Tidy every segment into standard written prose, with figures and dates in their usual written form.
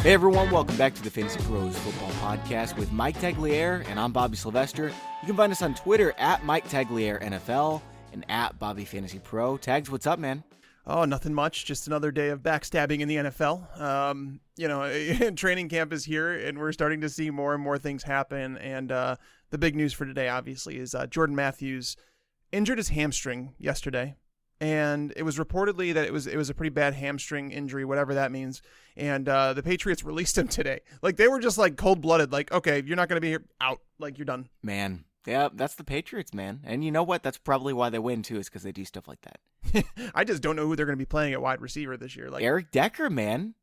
Hey everyone, welcome back to the Fantasy Pros Football Podcast with Mike Tagliere, and I'm Bobby Sylvester. You can find us on Twitter at Mike Tagliere NFL and at Bobby Fantasy Pro. Tags, what's up, man? Oh, nothing much. Just another day of backstabbing in the NFL. Training camp is here, and we're starting to see more and more things happen. And the big news for today, obviously, is Jordan Matthews injured his hamstring yesterday. And it was reportedly that it was a pretty bad hamstring injury, whatever that means. And the Patriots released him today. Like, they were just like cold-blooded, like, okay, you're not going to be here, out, like, you're done. Man, yeah, that's the Patriots, man. And you know what? That's probably why they win, too, is because they do stuff like that. I just don't know who they're going to be playing at wide receiver this year. Like Eric Decker, man.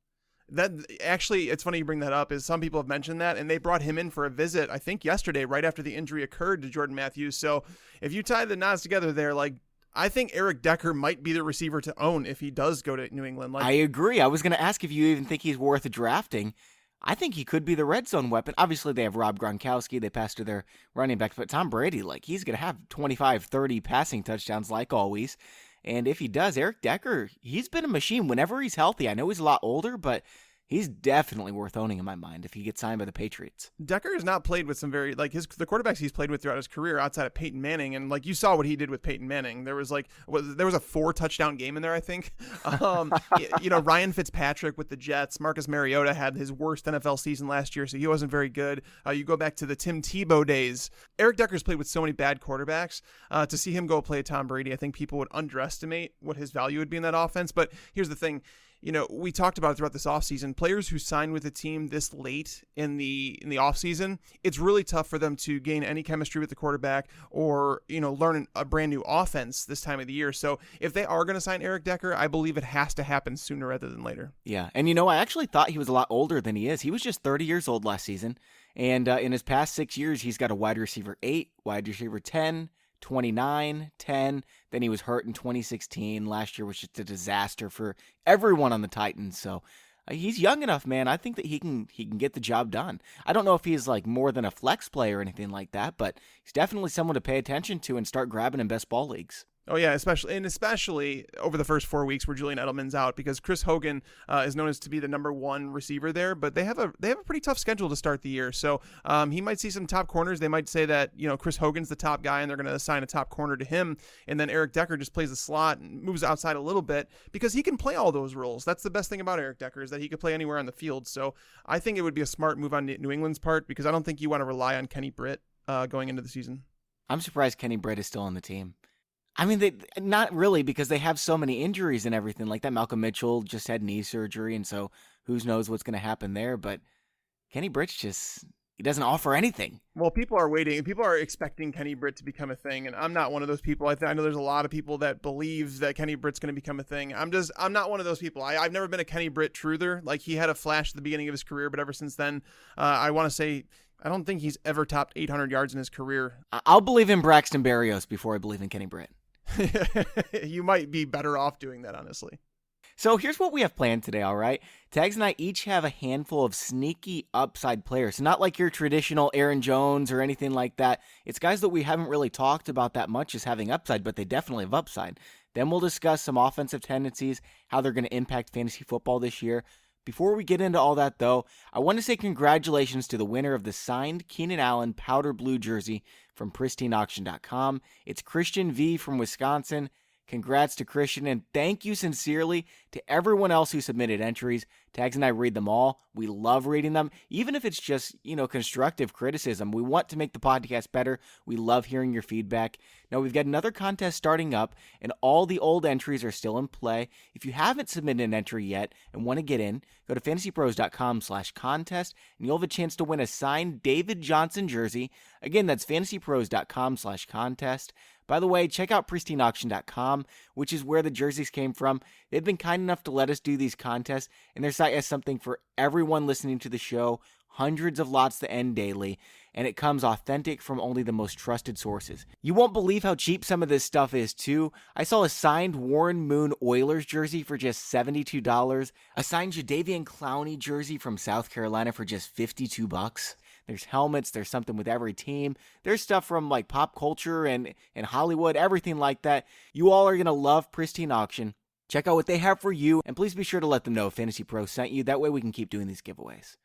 That actually, it's funny you bring that up, is some people have mentioned that, and they brought him in for a visit, I think yesterday, right after the injury occurred to Jordan Matthews. So if you tie the knots together there, like, I think Eric Decker might be the receiver to own if he does go to New England. I agree. I was going to ask if you even think he's worth drafting. I think he could be the red zone weapon. Obviously, they have Rob Gronkowski. They pass to their running back. But Tom Brady, like, he's going to have 25, 30 passing touchdowns like always. And if he does, Eric Decker, he's been a machine whenever he's healthy. I know he's a lot older, but he's definitely worth owning in my mind if he gets signed by the Patriots. Decker has not played with some the quarterbacks he's played with throughout his career outside of Peyton Manning, and like you saw what he did with Peyton Manning. There was a 4-touchdown game in there, I think. Ryan Fitzpatrick with the Jets. Marcus Mariota had his worst NFL season last year, so he wasn't very good. You go back to the Tim Tebow days. Eric Decker's played with so many bad quarterbacks. To see him go play Tom Brady, I think people would underestimate what his value would be in that offense. But here's the thing. We talked about it throughout this offseason. Players who sign with a team this late in the offseason, it's really tough for them to gain any chemistry with the quarterback or, learn a brand new offense this time of the year. So if they are going to sign Eric Decker, I believe it has to happen sooner rather than later. Yeah, and I actually thought he was a lot older than he is. He was just 30 years old last season, and in his past 6 years, he's got a wide receiver 8, wide receiver 10, 29, 10, then he was hurt in 2016. Last year was just a disaster for everyone on the Titans. So he's young enough, man. I think that he can get the job done. I don't know if he's like more than a flex play or anything like that, but he's definitely someone to pay attention to and start grabbing in best ball leagues. Oh, yeah, especially over the first 4 weeks where Julian Edelman's out, because Chris Hogan is known as to be the number one receiver there, but they have a pretty tough schedule to start the year. So he might see some top corners. They might say that, Chris Hogan's the top guy and they're going to assign a top corner to him. And then Eric Decker just plays the slot and moves outside a little bit because he can play all those roles. That's the best thing about Eric Decker, is that he could play anywhere on the field. So I think it would be a smart move on New England's part, because I don't think you want to rely on Kenny Britt going into the season. I'm surprised Kenny Britt is still on the team. I mean, they not really, because they have so many injuries and everything like that. Malcolm Mitchell just had knee surgery, and so who knows what's going to happen there. But Kenny Britt's he doesn't offer anything. Well, people are waiting. People are expecting Kenny Britt to become a thing, and I'm not one of those people. I know there's a lot of people that believe that Kenny Britt's going to become a thing. I'm not one of those people. I've never been a Kenny Britt truther. Like, he had a flash at the beginning of his career, but ever since then, I want to say, I don't think he's ever topped 800 yards in his career. I'll believe in Braxton Berrios before I believe in Kenny Britt. You might be better off doing that, honestly. So here's what we have planned today, all right? Tags and I each have a handful of sneaky upside players. So not like your traditional Aaron Jones or anything like that. It's guys that we haven't really talked about that much as having upside, but they definitely have upside. Then we'll discuss some offensive tendencies, how they're going to impact fantasy football this year. Before we get into all that, though, I want to say congratulations to the winner of the signed Keenan Allen powder blue jersey from pristineauction.com. It's Christian V from Wisconsin. Congrats to Christian, and thank you sincerely to everyone else who submitted entries. Tags and I read them all. We love reading them, even if it's just, constructive criticism. We want to make the podcast better. We love hearing your feedback. Now, we've got another contest starting up, and all the old entries are still in play. If you haven't submitted an entry yet and want to get in, go to fantasypros.com/contest, and you'll have a chance to win a signed David Johnson jersey. Again, that's fantasypros.com/contest. By the way, check out pristineauction.com, which is where the jerseys came from. They've been kind enough to let us do these contests, and their site has something for everyone listening to the show, hundreds of lots to end daily, and it comes authentic from only the most trusted sources. You won't believe how cheap some of this stuff is, too. I saw a signed Warren Moon Oilers jersey for just $72, a signed Jadeveon Clowney jersey from South Carolina for just $52. There's helmets, there's something with every team. There's stuff from like pop culture and Hollywood, everything like that. You all are going to love Pristine Auction. Check out what they have for you, and please be sure to let them know Fantasy Pro sent you. That way we can keep doing these giveaways.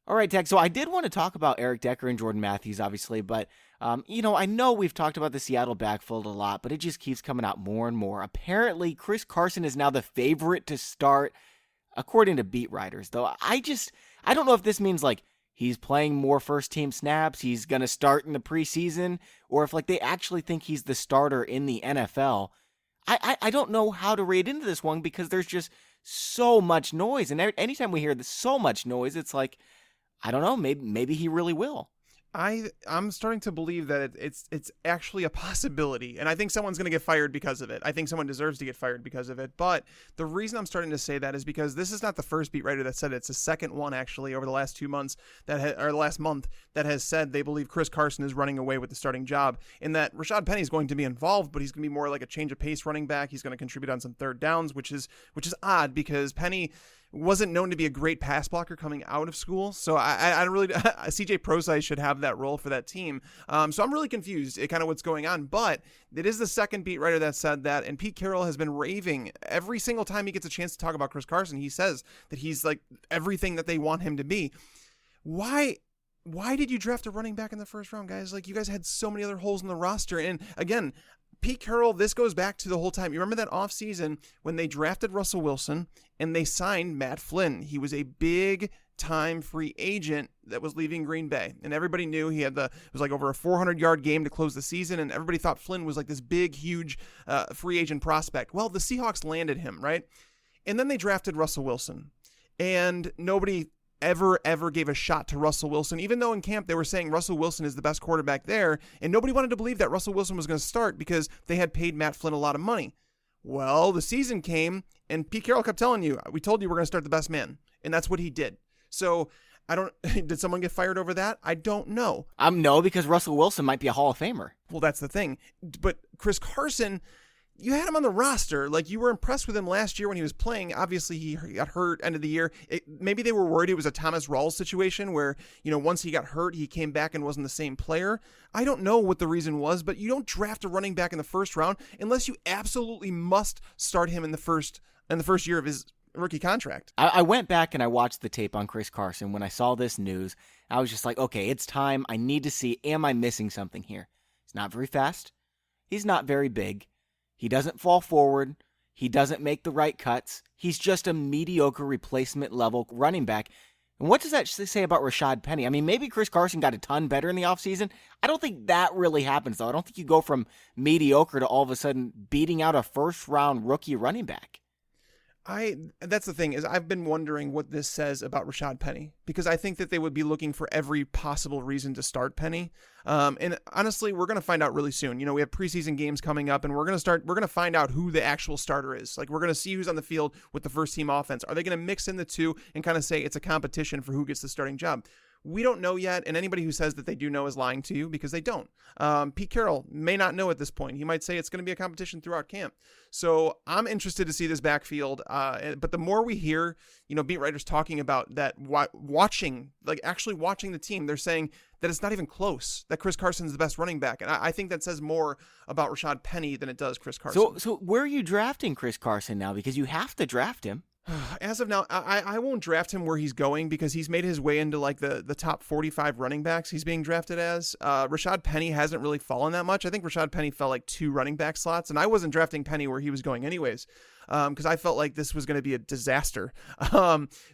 All right, Tech. So I did want to talk about Eric Decker and Jordan Matthews, obviously, but, I know we've talked about the Seattle backfield a lot, but it just keeps coming out more and more. Apparently, Chris Carson is now the favorite to start, according to beat writers, though. I don't know if this means, like, he's playing more first-team snaps, he's going to start in the preseason, or if, like, they actually think he's the starter in the NFL. I don't know how to read into this one because there's just so much noise, and anytime we hear so much noise, it's like, I don't know, maybe he really will. I'm starting to believe that it's actually a possibility, and I think someone's going to get fired because of it. I think someone deserves to get fired because of it, but the reason I'm starting to say that is because this is not the first beat writer that said it. It's the second one, actually, over the last 2 months, or the last month, that has said they believe Chris Carson is running away with the starting job, and that Rashad Penny is going to be involved, but he's going to be more like a change of pace running back. He's going to contribute on some third downs, which is odd because Penny wasn't known to be a great pass blocker coming out of school. So I really, CJ Prosise should have that role for that team. So I'm really confused at kind of what's going on, but it is the second beat writer that said that. And Pete Carroll has been raving every single time he gets a chance to talk about Chris Carson. He says that he's like everything that they want him to be. Why did you draft a running back in the first round, guys? Like, you guys had so many other holes in the roster. And again, Pete Carroll, this goes back to the whole time. You remember that offseason when they drafted Russell Wilson and they signed Matt Flynn? He was a big-time free agent that was leaving Green Bay. And everybody knew it was like over a 400-yard game to close the season, and everybody thought Flynn was like this big, huge free agent prospect. Well, the Seahawks landed him, right? And then they drafted Russell Wilson. And nobody ever gave a shot to Russell Wilson, even though in camp they were saying Russell Wilson is the best quarterback there, and nobody wanted to believe that Russell Wilson was going to start because they had paid Matt Flynn a lot of money. Well, the season came, and Pete Carroll kept telling you, we told you we're going to start the best man, and that's what he did. So did someone get fired over that? I don't know. No, because Russell Wilson might be a Hall of Famer. Well, that's the thing. But Chris Carson, you had him on the roster. Like, you were impressed with him last year when he was playing. Obviously, he got hurt end of the year. Maybe they were worried it was a Thomas Rawls situation where, once he got hurt, he came back and wasn't the same player. I don't know what the reason was, but you don't draft a running back in the first round unless you absolutely must start him in the first year of his rookie contract. I went back and I watched the tape on Chris Carson. When I saw this news, I was just like, okay, it's time. I need to see, am I missing something here? He's not very fast. He's not very big. He doesn't fall forward. He doesn't make the right cuts. He's just a mediocre replacement level running back. And what does that say about Rashad Penny? I mean, maybe Chris Carson got a ton better in the offseason. I don't think that really happens, though. I don't think you go from mediocre to all of a sudden beating out a first-round rookie running back. That's the thing, is I've been wondering what this says about Rashad Penny, because I think that they would be looking for every possible reason to start Penny. And honestly, we're going to find out really soon. We have preseason games coming up, and we're going to find out who the actual starter is. Like, we're going to see who's on the field with the first team offense. Are they going to mix in the two and kind of say it's a competition for who gets the starting job? We don't know yet, and anybody who says that they do know is lying to you, because they don't. Pete Carroll may not know at this point. He might say it's going to be a competition throughout camp. So I'm interested to see this backfield, but the more we hear, beat writers talking about that, actually watching the team, they're saying that it's not even close, that Chris Carson's the best running back. And I think that says more about Rashad Penny than it does Chris Carson. So where are you drafting Chris Carson now? Because you have to draft him. As of now, I won't draft him where he's going, because he's made his way into like the top 45 running backs he's being drafted as. Rashad Penny hasn't really fallen that much. I think Rashad Penny fell like 2 running back slots, and I wasn't drafting Penny where he was going anyways, because I felt like this was going to be a disaster.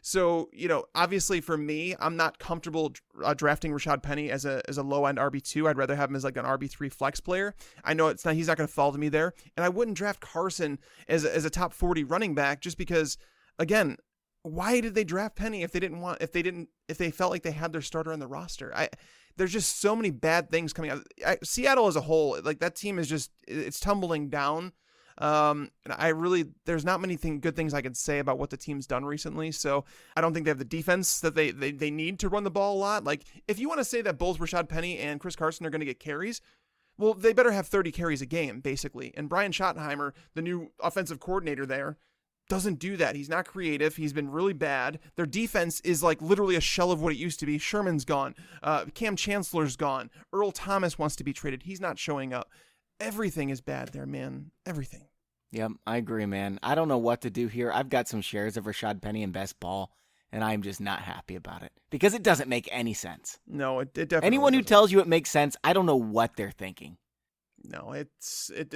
So, obviously for me, I'm not comfortable drafting Rashad Penny as a low end RB2. I'd rather have him as like an RB3 flex player. I know he's not going to fall to me there, and I wouldn't draft Carson as a top 40 running back just because. Again, why did they draft Penny if they felt like they had their starter on the roster? There's just so many bad things coming out. Seattle as a whole, like, that team is it's tumbling down. And there's not many good things I can say about what the team's done recently. So I don't think they have the defense that they need to run the ball a lot. Like, if you want to say that both Rashad Penny and Chris Carson are going to get carries, well, they better have 30 carries a game, basically. And Brian Schottenheimer, the new offensive coordinator there, doesn't do that. He's not creative. He's been really bad. Their defense is like literally a shell of what it used to be. Sherman's gone. Cam Chancellor's gone. Earl Thomas wants to be traded. He's not showing up. Everything is bad there, man. Everything. Yep, I agree, man. I don't know what to do here. I've got some shares of Rashad Penny in best ball, and I'm just not happy about it because it doesn't make any sense. No, it definitely Anyone who doesn't. tells you it makes sense, I don't know what they're thinking. No, it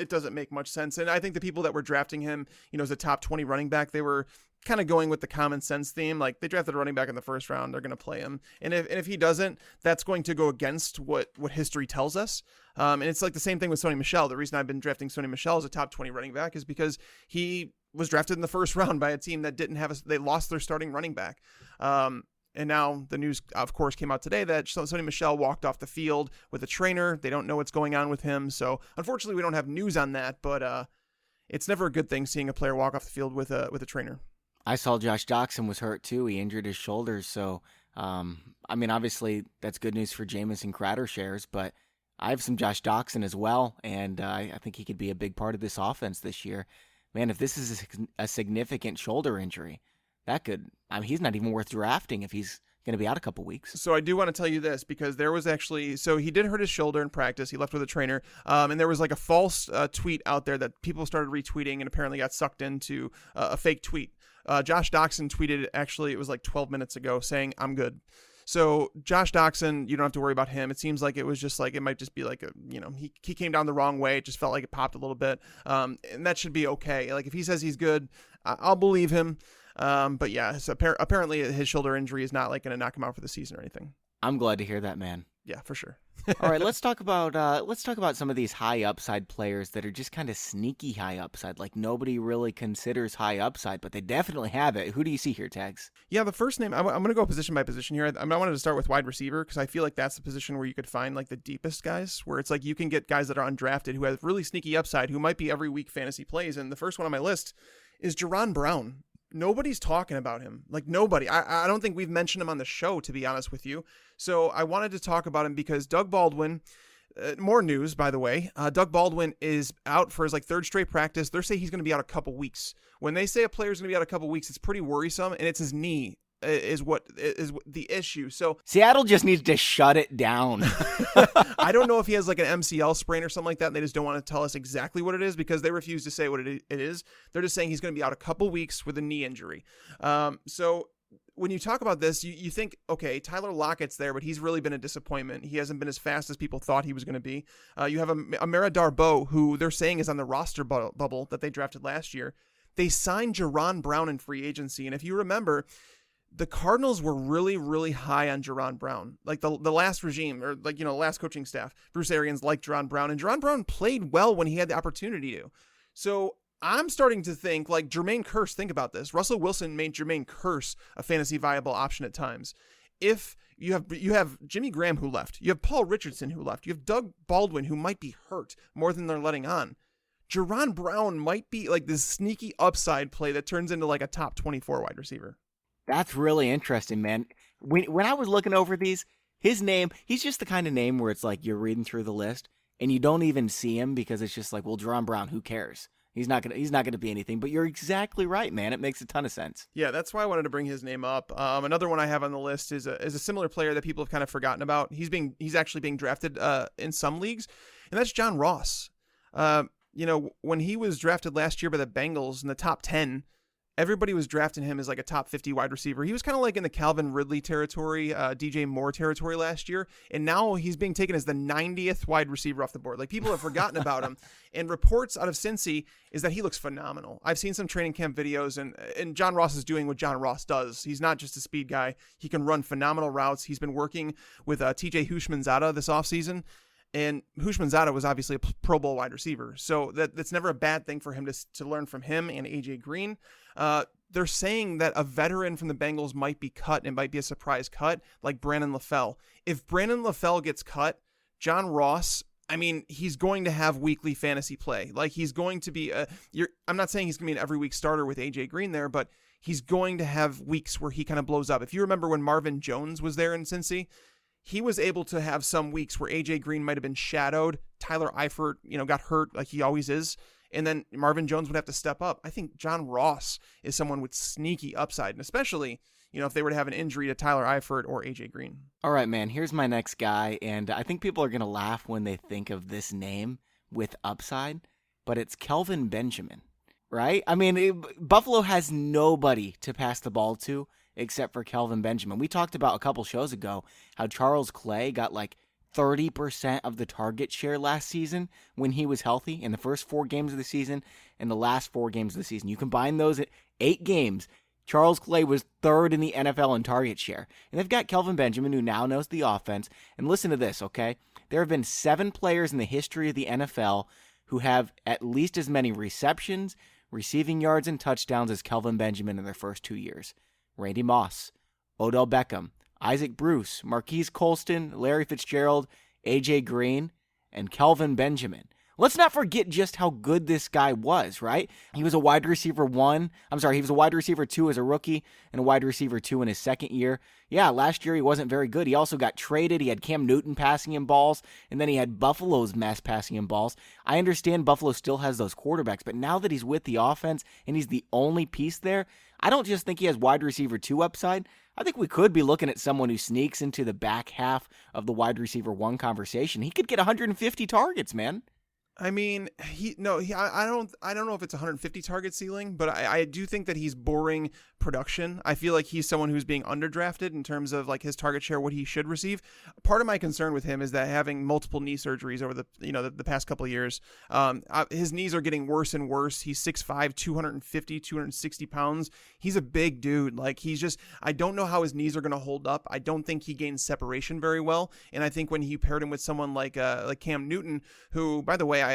doesn't make much sense. And I think the people that were drafting him, as a top 20 running back, they were kind of going with the common sense theme. Like, they drafted a running back in the first round, they're going to play him. And if he doesn't, that's going to go against what history tells us. And it's like the same thing with Sony Michel. The reason I've been drafting Sony Michel as a top 20 running back is because he was drafted in the first round by a team that didn't have they lost their starting running back. And now the news, of course, came out today that Sony Michel walked off the field with a trainer. They don't know what's going on with him. So unfortunately, we don't have news on that. But it's never a good thing seeing a player walk off the field with a trainer. I saw Josh Doxson was hurt too. He injured his shoulders. So, obviously that's good news for Jamison Crowder shares, but I have some Josh Doxson as well. And I think he could be a big part of this offense this year. Man, if this is a significant shoulder injury, that could, he's not even worth drafting if he's going to be out a couple weeks. So I do want to tell you this, because there was actually, so he did hurt his shoulder in practice. He left with a trainer. And there was like a false tweet out there that people started retweeting and apparently got sucked into a fake tweet. Josh Doxson tweeted, actually, it was like 12 minutes ago, saying, "I'm good." So Josh Doxson, you don't have to worry about him. It seems like it was just like, it might just be like, he came down the wrong way. It just felt like it popped a little bit. And that should be okay. Like, if he says he's good, I'll believe him. But yeah, so apparently his shoulder injury is not like going to knock him out for the season or anything. I'm glad to hear that, man. Yeah, for sure. All right, let's talk about some of these high upside players that are just kind of sneaky high upside. Like, nobody really considers high upside, but they definitely have it. Who do you see here, Tags? Yeah, the first name, I'm going to go position by position here. I wanted to start with wide receiver because I feel like that's the position where you could find like the deepest guys, where it's like you can get guys that are undrafted who have really sneaky upside, who might be every week fantasy plays. And the first one on my list is Jaron Brown. Nobody's talking about him. Like, nobody. I don't think we've mentioned him on the show, to be honest with you. So I wanted to talk about him because Doug Baldwin, more news, by the way. Doug Baldwin is out for his third straight practice. They're saying he's going to be out a couple weeks. When they say a player's going to be out a couple weeks, it's pretty worrisome, and it's his knee is what is the issue. So Seattle just needs to shut it down. I don't know if he has like an MCL sprain or something like that, and they just don't want to tell us exactly what it is because they refuse to say what it is. They're just saying he's going to be out a couple weeks with a knee injury. So when you talk about this, you think, okay, Tyler Lockett's there, but he's really been a disappointment. He hasn't been as fast as people thought he was going to be. You have Amara Darboh, who they're saying is on the roster bubble that they drafted last year. They signed Jaron Brown in free agency, and if you remember, the Cardinals were really, really high on Jaron Brown. Like the last regime, or last coaching staff, Bruce Arians liked Jaron Brown, and Jaron Brown played well when he had the opportunity to. So I'm starting to think like Jermaine Kearse. Think about this. Russell Wilson made Jermaine Kearse a fantasy viable option at times. If you have Jimmy Graham who left, you have Paul Richardson who left, you have Doug Baldwin who might be hurt more than they're letting on. Jaron Brown might be like this sneaky upside play that turns into like a top 24 wide receiver. That's really interesting, man. When I was looking over these, his name, he's just the kind of name where it's like you're reading through the list and you don't even see him because it's just like, well, Jaron Brown, who cares? He's not gonna be anything. But you're exactly right, man. It makes a ton of sense. Yeah, that's why I wanted to bring his name up. Another one I have on the list is a similar player that people have kind of forgotten about. He's actually being drafted in some leagues, and that's John Ross. When he was drafted last year by the Bengals in the top 10, everybody was drafting him as like a top 50 wide receiver. He was kind of like in the Calvin Ridley territory, DJ Moore territory last year. And now he's being taken as the 90th wide receiver off the board. Like, people have forgotten about him. And reports out of Cincy is that he looks phenomenal. I've seen some training camp videos, and John Ross is doing what John Ross does. He's not just a speed guy. He can run phenomenal routes. He's been working with TJ Hushmanzada this offseason. And Hushmanzada was obviously a Pro Bowl wide receiver. So that's never a bad thing for him to learn from him and AJ Green. They're saying that a veteran from the Bengals might be cut and might be a surprise cut, like Brandon LaFell. If Brandon LaFell gets cut, John Ross, he's going to have weekly fantasy play. Like, he's going to be I'm not saying he's going to be an every week starter with AJ Green there, but he's going to have weeks where he kind of blows up. If you remember when Marvin Jones was there in Cincy, he was able to have some weeks where AJ Green might have been shadowed. Tyler Eifert, got hurt like he always is. And then Marvin Jones would have to step up. I think John Ross is someone with sneaky upside, and especially, if they were to have an injury to Tyler Eifert or AJ Green. All right, man, here's my next guy. And I think people are going to laugh when they think of this name with upside, but it's Kelvin Benjamin. right? I mean, Buffalo has nobody to pass the ball to except for Kelvin Benjamin. We talked about a couple shows ago how Charles Clay got like 30% of the target share last season when he was healthy in the first 4 games of the season and the last 4 games of the season. You combine those at 8 games, Charles Clay was 3rd in the NFL in target share. And they've got Kelvin Benjamin, who now knows the offense. And listen to this, okay? There have been 7 players in the history of the NFL who have at least as many receptions, receiving yards, and touchdowns as Kelvin Benjamin in their first 2 years. Randy Moss, Odell Beckham, Isaac Bruce, Marquise Colston, Larry Fitzgerald, A.J. Green, and Kelvin Benjamin. Let's not forget just how good this guy was, right? He was a wide receiver 2 as a rookie and a wide receiver 2 in his second year. Yeah, last year he wasn't very good. He also got traded. He had Cam Newton passing him balls, and then he had Buffalo's mess passing him balls. I understand Buffalo still has those quarterbacks, but now that he's with the offense and he's the only piece there, I don't just think he has wide receiver 2 upside. I think we could be looking at someone who sneaks into the back half of the wide receiver 1 conversation. He could get 150 targets, man. I mean, I don't know if it's 150 target ceiling, but I do think that he's boring production. I feel like he's someone who's being underdrafted in terms of like his target share, what he should receive. Part of my concern with him is that having multiple knee surgeries over the past couple of years, his knees are getting worse and worse. He's 6'5", 250, 260 pounds. He's a big dude. Like I don't know how his knees are going to hold up. I don't think he gains separation very well. And I think when he paired him with someone like Cam Newton, who, by the way, I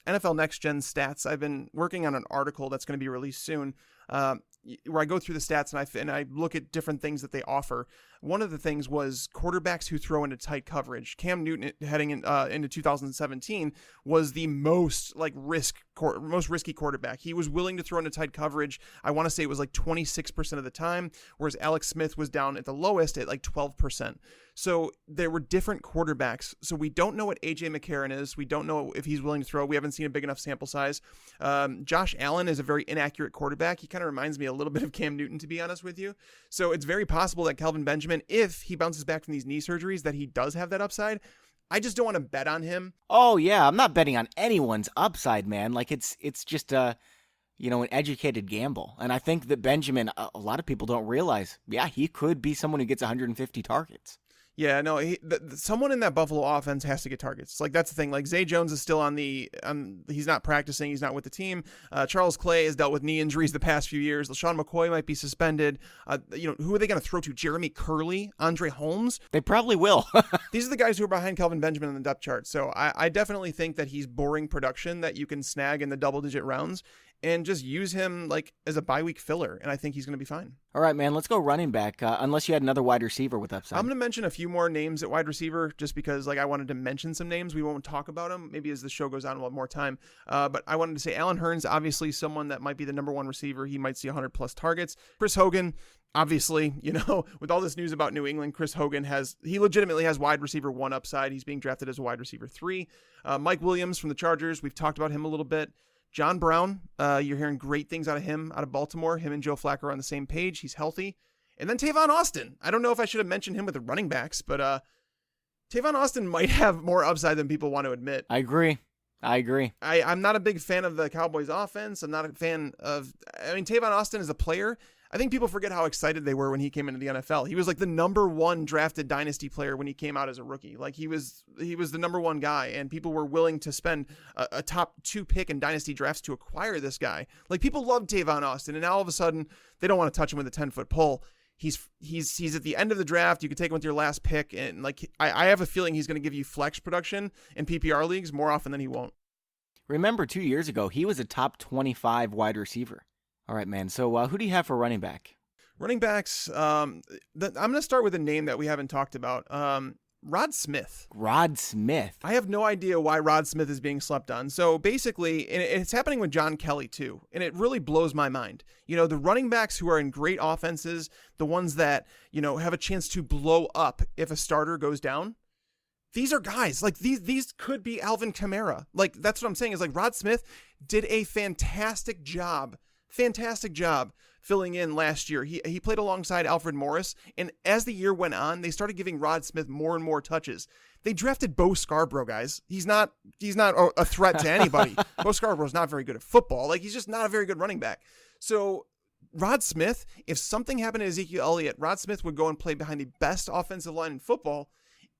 NFL Next Gen stats, I've been working on an article that's going to be released soon, where I go through the stats and I look at different things that they offer. One of the things was quarterbacks who throw into tight coverage. Cam Newton heading into 2017 was the most risky quarterback. He was willing to throw into tight coverage. I want to say it was like 26% of the time, whereas Alex Smith was down at the lowest at like 12%. So there were different quarterbacks. So we don't know what A.J. McCarron is. We don't know if he's willing to throw. We haven't seen a big enough sample size. Josh Allen is a very inaccurate quarterback. He kind of reminds me a little bit of Cam Newton, to be honest with you. So it's very possible that Kelvin Benjamin, if he bounces back from these knee surgeries, that he does have that upside. I just don't want to bet on him. Oh, yeah. I'm not betting on anyone's upside, man. Like, it's just an educated gamble. And I think that Benjamin, a lot of people don't realize, yeah, he could be someone who gets 150 targets. Yeah, no, someone in that Buffalo offense has to get targets. Like, that's the thing. Like, Zay Jones is still he's not practicing. He's not with the team. Charles Clay has dealt with knee injuries the past few years. LaShawn McCoy might be suspended. Who are they going to throw to? Jeremy Curley? Andre Holmes? They probably will. These are the guys who are behind Kelvin Benjamin on the depth chart. So I definitely think that he's boring production that you can snag in the double-digit rounds and just use him like as a bye-week filler, and I think he's going to be fine. All right, man, let's go running back, unless you had another wide receiver with upside. I'm going to mention a few more names at wide receiver just because I wanted to mention some names. We won't talk about them. Maybe as the show goes on, we'll have more time. But I wanted to say Allen Hurns, obviously someone that might be the number 1 receiver. He might see 100-plus targets. Chris Hogan, obviously, with all this news about New England, Chris Hogan legitimately has wide receiver 1 upside. He's being drafted as a wide receiver 3. Mike Williams from the Chargers, we've talked about him a little bit. John Brown, you're hearing great things out of Baltimore. Him and Joe Flacco are on the same page. He's healthy. And then Tavon Austin. I don't know if I should have mentioned him with the running backs, but Tavon Austin might have more upside than people want to admit. I agree. I'm not a big fan of the Cowboys offense. I'm not a fan of, Tavon Austin is a player. I think people forget how excited they were when he came into the NFL. He was like the number 1 drafted dynasty player when he came out as a rookie. Like he was the number 1 guy, and people were willing to spend a top 2 pick in dynasty drafts to acquire this guy. Like people loved Tavon Austin, and now all of a sudden they don't want to touch him with a 10-foot pole. He's at the end of the draft. You could take him with your last pick, and I have a feeling he's going to give you flex production in PPR leagues more often than he won't. Remember 2 years ago, he was a top 25 wide receiver. All right, man. So who do you have for running back? Running backs, I'm going to start with a name that we haven't talked about. Rod Smith. Rod Smith. I have no idea why Rod Smith is being slept on. So basically, and it's happening with John Kelly too, and it really blows my mind. The running backs who are in great offenses, the ones that, have a chance to blow up if a starter goes down, these are guys like these could be Alvin Kamara. Like that's what I'm saying is like Rod Smith did a fantastic job fantastic job filling in last year. He played alongside Alfred Morris, and as the year went on, they started giving Rod Smith more and more touches. They drafted Bo Scarborough, guys. He's not a threat to anybody. Bo Scarborough's not very good at football. Like, he's just not a very good running back. So Rod Smith, if something happened to Ezekiel Elliott, Rod Smith would go and play behind the best offensive line in football,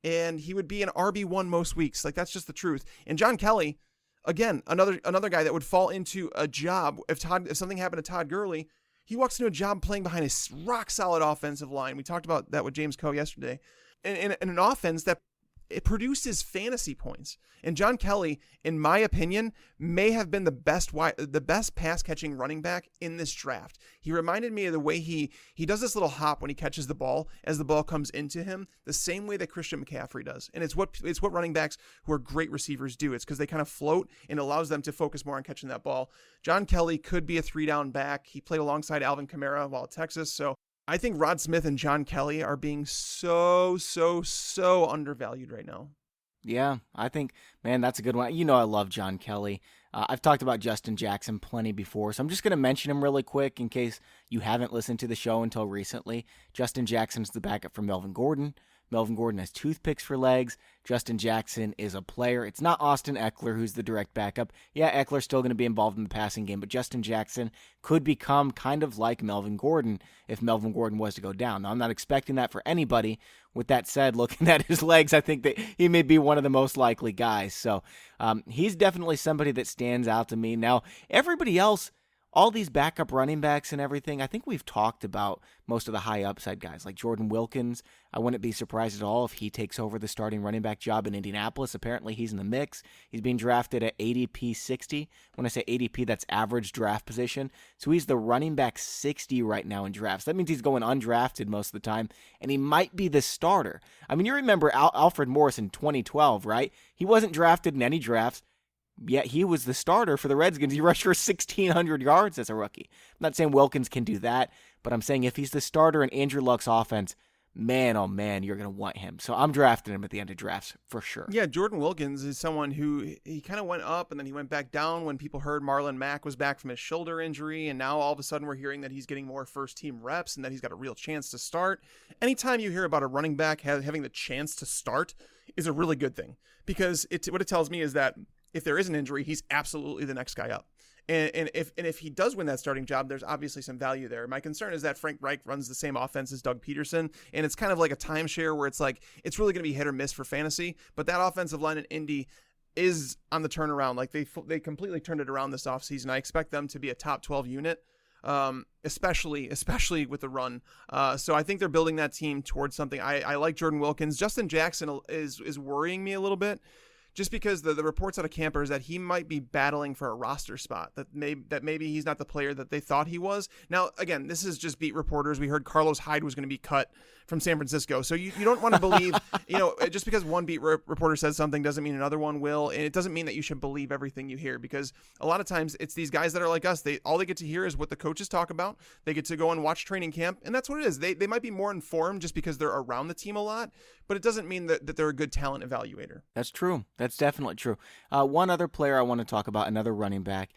and he would be an RB1 most weeks. Like, that's just the truth. And John Kelly, again, another guy that would fall into a job if something happened to Todd Gurley. He walks into a job playing behind a rock-solid offensive line. We talked about that with James Coe yesterday. And an offense that it produces fantasy points. And John Kelly, in my opinion, may have been the best pass-catching running back in this draft. He reminded me of the way he does this little hop when he catches the ball as the ball comes into him, the same way that Christian McCaffrey does. And it's what running backs who are great receivers do. It's because they kind of float and allows them to focus more on catching that ball. John Kelly could be a 3-down back. He played alongside Alvin Kamara while at Texas, so I think Rod Smith and John Kelly are being so undervalued right now. Yeah, I think, man, that's a good one. You know I love John Kelly. I've talked about Justin Jackson plenty before, so I'm just going to mention him really quick in case you haven't listened to the show until recently. Justin Jackson's the backup for Melvin Gordon. Melvin Gordon has toothpicks for legs. Justin Jackson is a player. It's not Austin Eckler who's the direct backup. Yeah, Eckler's still going to be involved in the passing game, but Justin Jackson could become kind of like Melvin Gordon if Melvin Gordon was to go down. Now, I'm not expecting that for anybody. With that said, looking at his legs, I think that he may be one of the most likely guys. So he's definitely somebody that stands out to me. Now, everybody else, all these backup running backs and everything, I think we've talked about most of the high upside guys like Jordan Wilkins. I wouldn't be surprised at all if he takes over the starting running back job in Indianapolis. Apparently he's in the mix. He's being drafted at ADP 60. When I say ADP, that's average draft position. So he's the running back 60 right now in drafts. That means he's going undrafted most of the time, and he might be the starter. I mean, you remember Alfred Morris in 2012, right? He wasn't drafted in any drafts. Yet he was the starter for the Redskins. He rushed for 1,600 yards as a rookie. I'm not saying Wilkins can do that, but I'm saying if he's the starter in Andrew Luck's offense, man, oh man, you're going to want him. So I'm drafting him at the end of drafts for sure. Yeah, Jordan Wilkins is someone who he kind of went up and then he went back down when people heard Marlon Mack was back from his shoulder injury. And now all of a sudden we're hearing that he's getting more first team reps and that he's got a real chance to start. Anytime you hear about a running back having the chance to start is a really good thing, because what it tells me is that if there is an injury, he's absolutely the next guy up. And if he does win that starting job, there's obviously some value there. My concern is that Frank Reich runs the same offense as Doug Peterson, and it's kind of like a timeshare where it's like it's really going to be hit or miss for fantasy. But that offensive line in Indy is on the turnaround. Like they completely turned it around this offseason. I expect them to be a top 12 unit, especially with the run. So I think they're building that team towards something. I like Jordan Wilkins. Justin Jackson is worrying me a little bit, just because the reports out of camp is that he might be battling for a roster spot, that maybe he's not the player that they thought he was. Now, again, this is just beat reporters. We heard Carlos Hyde was going to be cut from San Francisco. So you don't want to believe, just because one beat reporter says something doesn't mean another one will. And it doesn't mean that you should believe everything you hear, because a lot of times it's these guys that are like us. All they get to hear is what the coaches talk about. They get to go and watch training camp, and that's what it is. They might be more informed just because they're around the team a lot, but it doesn't mean that they're a good talent evaluator. That's true. That's definitely true. One other player I want to talk about, another running back,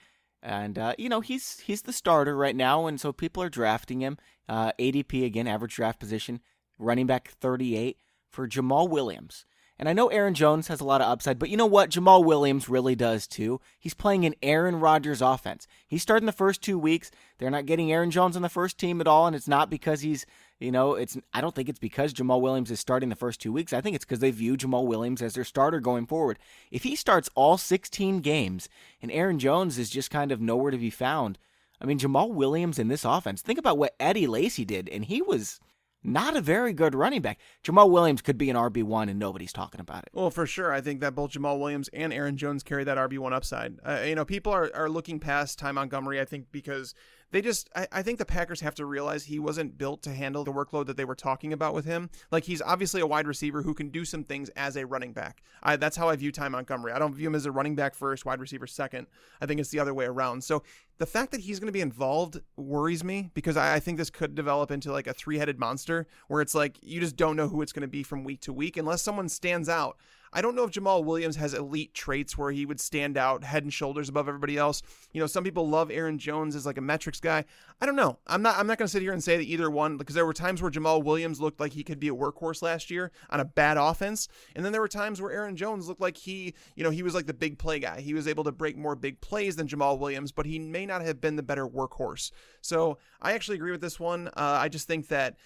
and he's the starter right now, and so people are drafting him. ADP, again, average draft position, running back 38 for Jamaal Williams. And I know Aaron Jones has a lot of upside, but you know what? Jamaal Williams really does too. He's playing an Aaron Rodgers offense. He's starting the first 2 weeks. They're not getting Aaron Jones on the first team at all, and it's not because he's, I don't think it's because Jamaal Williams is starting the first 2 weeks. I think it's because they view Jamaal Williams as their starter going forward. If he starts all 16 games and Aaron Jones is just kind of nowhere to be found, I mean, Jamaal Williams in this offense, think about what Eddie Lacy did, and he was not a very good running back. Jamaal Williams could be an RB1 and nobody's talking about it. Well, for sure. I think that both Jamaal Williams and Aaron Jones carry that RB1 upside. People are looking past Ty Montgomery, I think, because I think the Packers have to realize he wasn't built to handle the workload that they were talking about with him. Like, he's obviously a wide receiver who can do some things as a running back. That's how I view Ty Montgomery. I don't view him as a running back first, wide receiver second. I think it's the other way around. So The fact that he's going to be involved worries me because I think this could develop into like a three-headed monster where it's like you just don't know who it's going to be from week to week unless someone stands out. I don't know if Jamaal Williams has elite traits where he would stand out head and shoulders above everybody else. Some people love Aaron Jones as like a metrics guy. I don't know. I'm not going to sit here and say that either one, because there were times where Jamaal Williams looked like he could be a workhorse last year on a bad offense. And then there were times where Aaron Jones looked like he was like the big play guy. He was able to break more big plays than Jamaal Williams, but he may not have been the better workhorse. So I actually agree with this one. I just think that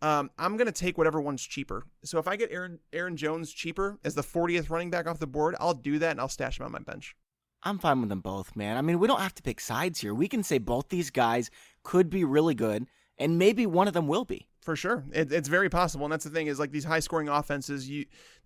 I'm going to take whatever one's cheaper. So if I get Aaron Jones cheaper as the 40th running back off the board, I'll do that and I'll stash him on my bench. I'm fine with them both, man. I mean, we don't have to pick sides here. We can say both these guys could be really good, and maybe one of them will be. For sure. It's very possible. And that's the thing is like these high scoring offenses,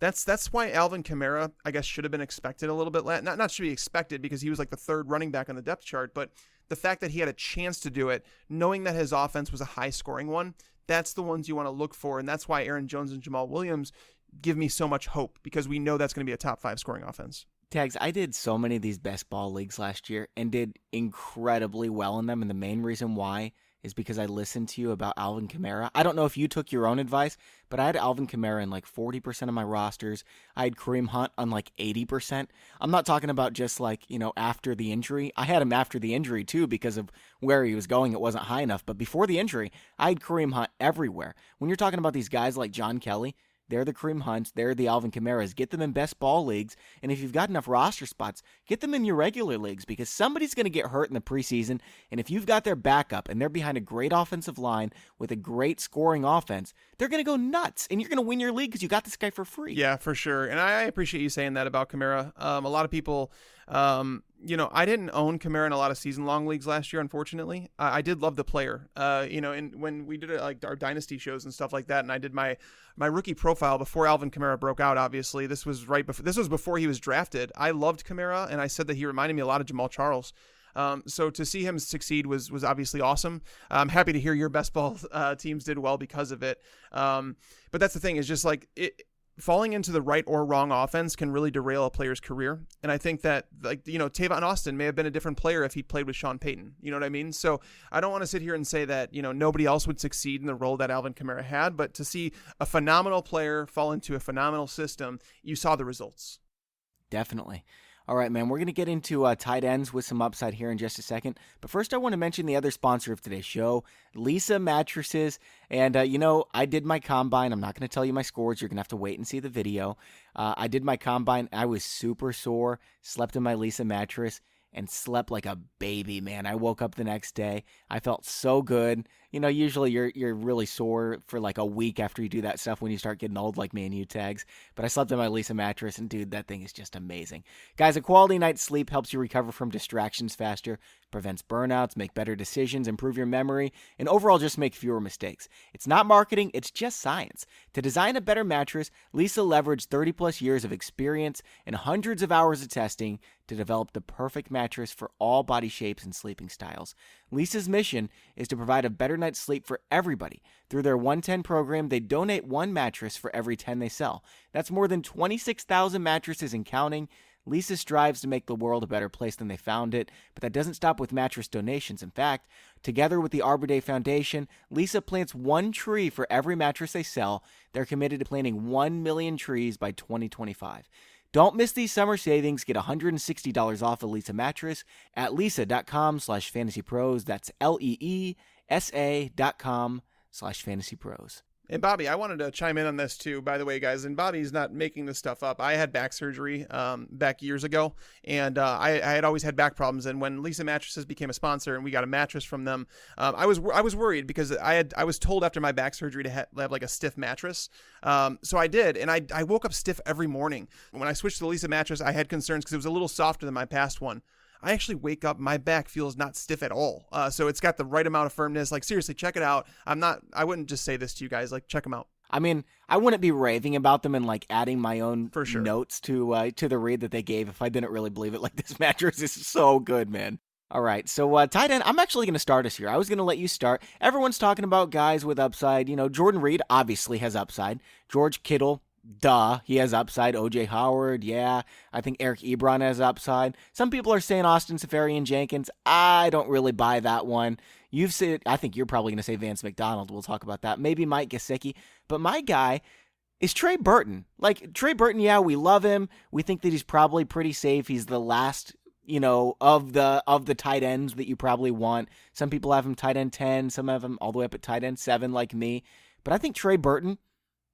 that's why Alvin Kamara, I guess, should have been expected a little bit. Not should be expected because he was like the third running back on the depth chart, but the fact that he had a chance to do it, knowing that his offense was a high scoring one, that's the ones you want to look for. And that's why Aaron Jones and Jamaal Williams give me so much hope because we know that's going to be a top 5 scoring offense. Tags, I did so many of these best ball leagues last year and did incredibly well in them. And the main reason why is because I listened to you about Alvin Kamara. I don't know if you took your own advice, but I had Alvin Kamara in like 40% of my rosters. I had Kareem Hunt on like 80%. I'm not talking about just like, after the injury. I had him after the injury too because of where he was going. It wasn't high enough. But before the injury, I had Kareem Hunt everywhere. When you're talking about these guys like John Kelly, they're the Kareem Hunts. They're the Alvin Kamaras. Get them in best ball leagues. And if you've got enough roster spots, get them in your regular leagues because somebody's going to get hurt in the preseason. And if you've got their backup and they're behind a great offensive line with a great scoring offense, they're going to go nuts. And you're going to win your league because you got this guy for free. Yeah, for sure. And I appreciate you saying that about Kamara. A lot of people, I didn't own Kamara in a lot of season-long leagues last year, unfortunately. I did love the player, and when we did it, like our dynasty shows and stuff like that, and I did my rookie profile before Alvin Kamara broke out, obviously. This was before he was drafted. I loved Kamara, and I said that he reminded me a lot of Jamaal Charles. So to see him succeed was obviously awesome. I'm happy to hear your best ball teams did well because of it. But that's the thing is just like falling into the right or wrong offense can really derail a player's career. And I think that Tavon Austin may have been a different player if he played with Sean Payton. You know what I mean? So I don't want to sit here and say that, nobody else would succeed in the role that Alvin Kamara had, but to see a phenomenal player fall into a phenomenal system, you saw the results. Definitely. All right, man, we're going to get into tight ends with some upside here in just a second. But first, I want to mention the other sponsor of today's show, Leesa Mattresses. And, I did my combine. I'm not going to tell you my scores. You're going to have to wait and see the video. I did my combine. I was super sore, slept in my Leesa mattress, and slept like a baby, man. I woke up the next day. I felt so good. Usually you're really sore for like a week after you do that stuff when you start getting old like me and you, Tags. But I slept in my Leesa mattress, and dude, that thing is just amazing. Guys, a quality night's sleep helps you recover from distractions faster, prevents burnouts, make better decisions, improve your memory, and overall just make fewer mistakes. It's not marketing, it's just science. To design a better mattress, Leesa leveraged 30 plus years of experience and hundreds of hours of testing to develop the perfect mattress for all body shapes and sleeping styles. Leesa's mission is to provide a better night's sleep for everybody. Through their 110 program, they donate one mattress for every 10 they sell. That's more than 26,000 mattresses and counting. Leesa strives to make the world a better place than they found it, but that doesn't stop with mattress donations. In fact, together with the Arbor Day Foundation, Leesa plants one tree for every mattress they sell. They're committed to planting 1 million trees by 2025. Don't miss these summer savings. Get $160 off a Leesa mattress at leesa.com/fantasypros. That's LEESA.com/fantasypros. And Bobby, I wanted to chime in on this too, by the way, guys. And Bobby's not making this stuff up. I had back surgery back years ago, and I had always had back problems. And when Leesa Mattresses became a sponsor and we got a mattress from them, I was worried because I was told after my back surgery to have like a stiff mattress. So I did, and I woke up stiff every morning. When I switched to the Leesa mattress, I had concerns because it was a little softer than my past one. I actually wake up, my back feels not stiff at all. So it's got the right amount of firmness. Like, seriously, check it out. I wouldn't just say this to you guys. Like, check them out. I mean, I wouldn't be raving about them and like adding my own For sure. notes to the read that they gave if I didn't really believe it. Like, this mattress is so good, man. All right, so tight end, I'm actually going to start us here. I was going to let you start. Everyone's talking about guys with upside. Jordan Reed obviously has upside. George Kittle, Duh, he has upside. OJ Howard, yeah. I think Eric Ebron has upside. Some people are saying Austin Seferian-Jenkins. I don't really buy that one. You've said, I think you're probably going to say Vance McDonald. We'll talk about that. Maybe Mike Gesicki. But my guy is Trey Burton. Like, Trey Burton, yeah, we love him. We think that he's probably pretty safe. He's the last, of the tight ends that you probably want. Some people have him tight end 10. Some have him all the way up at tight end 7 like me. But I think Trey Burton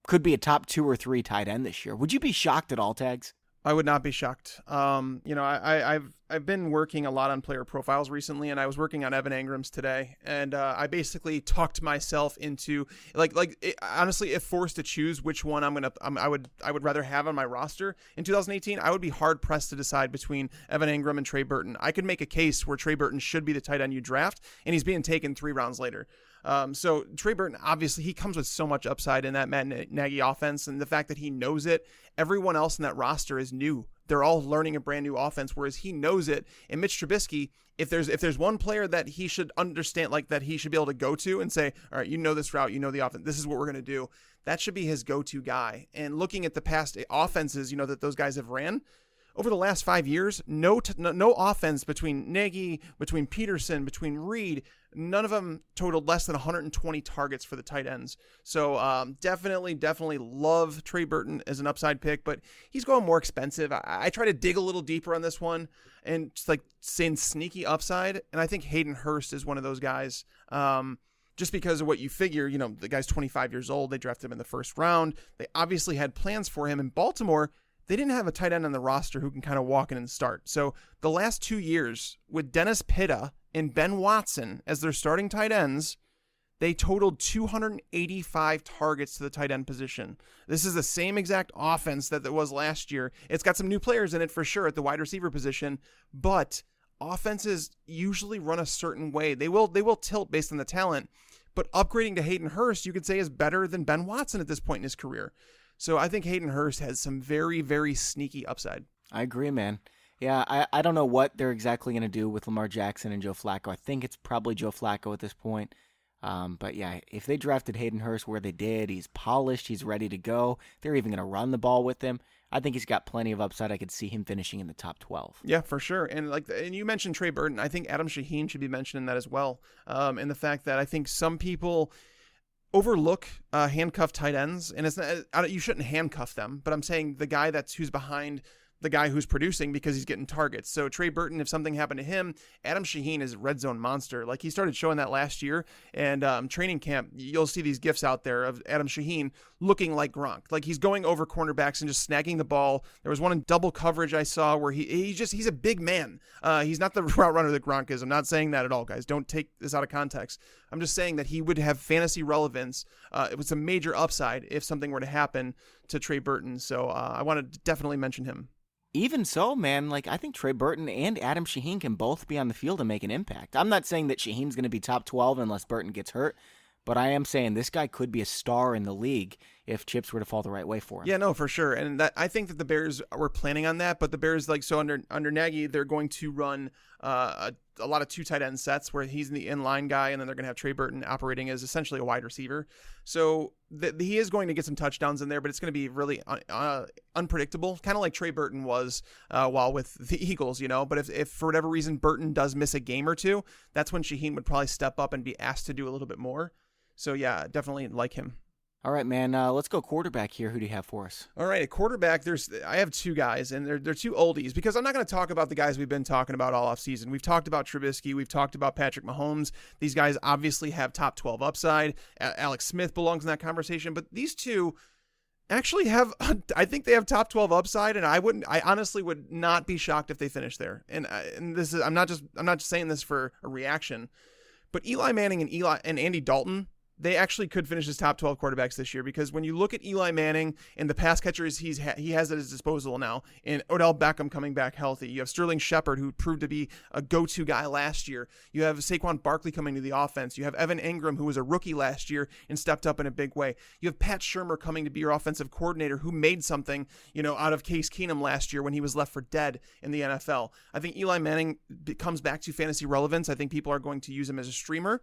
could be a top 2 or 3 tight end this year. Would you be shocked at all, Tags? I would not be shocked. I've been working a lot on player profiles recently, and I was working on Evan Engram's today, and I basically talked myself into honestly, if forced to choose which one I would rather have on my roster in 2018, I would be hard pressed to decide between Evan Engram and Trey Burton. I could make a case where Trey Burton should be the tight end you draft, and he's being taken 3 rounds later. So Trey Burton, obviously, he comes with so much upside in that Matt Nagy offense, and the fact that he knows it. Everyone else in that roster is new. They're all learning a brand new offense, whereas he knows it. And Mitch Trubisky, if there's one player that he should understand, like that he should be able to go to and say, all right, you know this route, you know the offense, this is what we're going to do. That should be his go-to guy. And looking at the past offenses, that those guys have ran, over the last 5 years, no offense between Nagy, between Peterson, between Reed, none of them totaled less than 120 targets for the tight ends. So definitely love Trey Burton as an upside pick, but he's going more expensive. I try to dig a little deeper on this one and just like saying sneaky upside, and I think Hayden Hurst is one of those guys. Just because of what you figure, the guy's 25 years old. They drafted him in the first round. They obviously had plans for him in Baltimore. They didn't have a tight end on the roster who can kind of walk in and start. So the last 2 years with Dennis Pitta and Ben Watson as their starting tight ends, they totaled 285 targets to the tight end position. This is the same exact offense that it was last year. It's got some new players in it for sure at the wide receiver position, but offenses usually run a certain way. They will tilt based on the talent, but upgrading to Hayden Hurst, you could say, is better than Ben Watson at this point in his career. So I think Hayden Hurst has some very, very sneaky upside. I agree, man. Yeah, I don't know what they're exactly going to do with Lamar Jackson and Joe Flacco. I think it's probably Joe Flacco at this point. But yeah, if they drafted Hayden Hurst where they did, he's polished, he's ready to go. They're even going to run the ball with him. I think he's got plenty of upside. I could see him finishing in the top 12. Yeah, for sure. And you mentioned Trey Burton. I think Adam Shaheen should be mentioned in that as well. And the fact that I think some people overlook handcuffed tight ends, and it's not, you shouldn't handcuff them, but I'm saying the guy who's behind the guy who's producing because he's getting targets. So Trey Burton, if something happened to him, Adam Shaheen is a red zone monster. Like, he started showing that last year, and training camp, you'll see these GIFs out there of Adam Shaheen looking like Gronk. Like, he's going over cornerbacks and just snagging the ball. There was one in double coverage I saw where he's a big man. He's not the route runner that Gronk is. I'm not saying that at all, guys. Don't take this out of context. I'm just saying that he would have fantasy relevance. It was a major upside if something were to happen to Trey Burton. So I wanted to definitely mention him. Even so, man, I think Trey Burton and Adam Shaheen can both be on the field and make an impact. I'm not saying that Shaheen's going to be top 12 unless Burton gets hurt, but I am saying this guy could be a star in the league if chips were to fall the right way for him. Yeah, no, for sure. And I think that the Bears were planning on that, but the Bears, under Nagy, they're going to run a lot of 2 tight end sets where he's the inline guy, and then they're going to have Trey Burton operating as essentially a wide receiver. So he is going to get some touchdowns in there, but it's going to be really unpredictable, kind of like Trey Burton was while with the Eagles, But if for whatever reason Burton does miss a game or two, that's when Shaheen would probably step up and be asked to do a little bit more. So yeah, definitely like him. All right, man. Let's go quarterback here. Who do you have for us? All right, at quarterback, I have 2 guys, and they're 2 oldies because I'm not going to talk about the guys we've been talking about all offseason. We've talked about Trubisky. We've talked about Patrick Mahomes. These guys obviously have top 12 upside. Alex Smith belongs in that conversation, but these 2 actually I think they have top 12 upside, and I honestly would not be shocked if they finish there. And this is I'm not just saying this for a reaction, but Eli Manning and Andy Dalton, they actually could finish as top 12 quarterbacks this year, because when you look at Eli Manning and the pass catchers he has at his disposal now, and Odell Beckham coming back healthy, you have Sterling Shepard, who proved to be a go-to guy last year. You have Saquon Barkley coming to the offense. You have Evan Engram, who was a rookie last year and stepped up in a big way. You have Pat Shurmur coming to be your offensive coordinator, who made something, out of Case Keenum last year when he was left for dead in the NFL. I think Eli Manning comes back to fantasy relevance. I think people are going to use him as a streamer.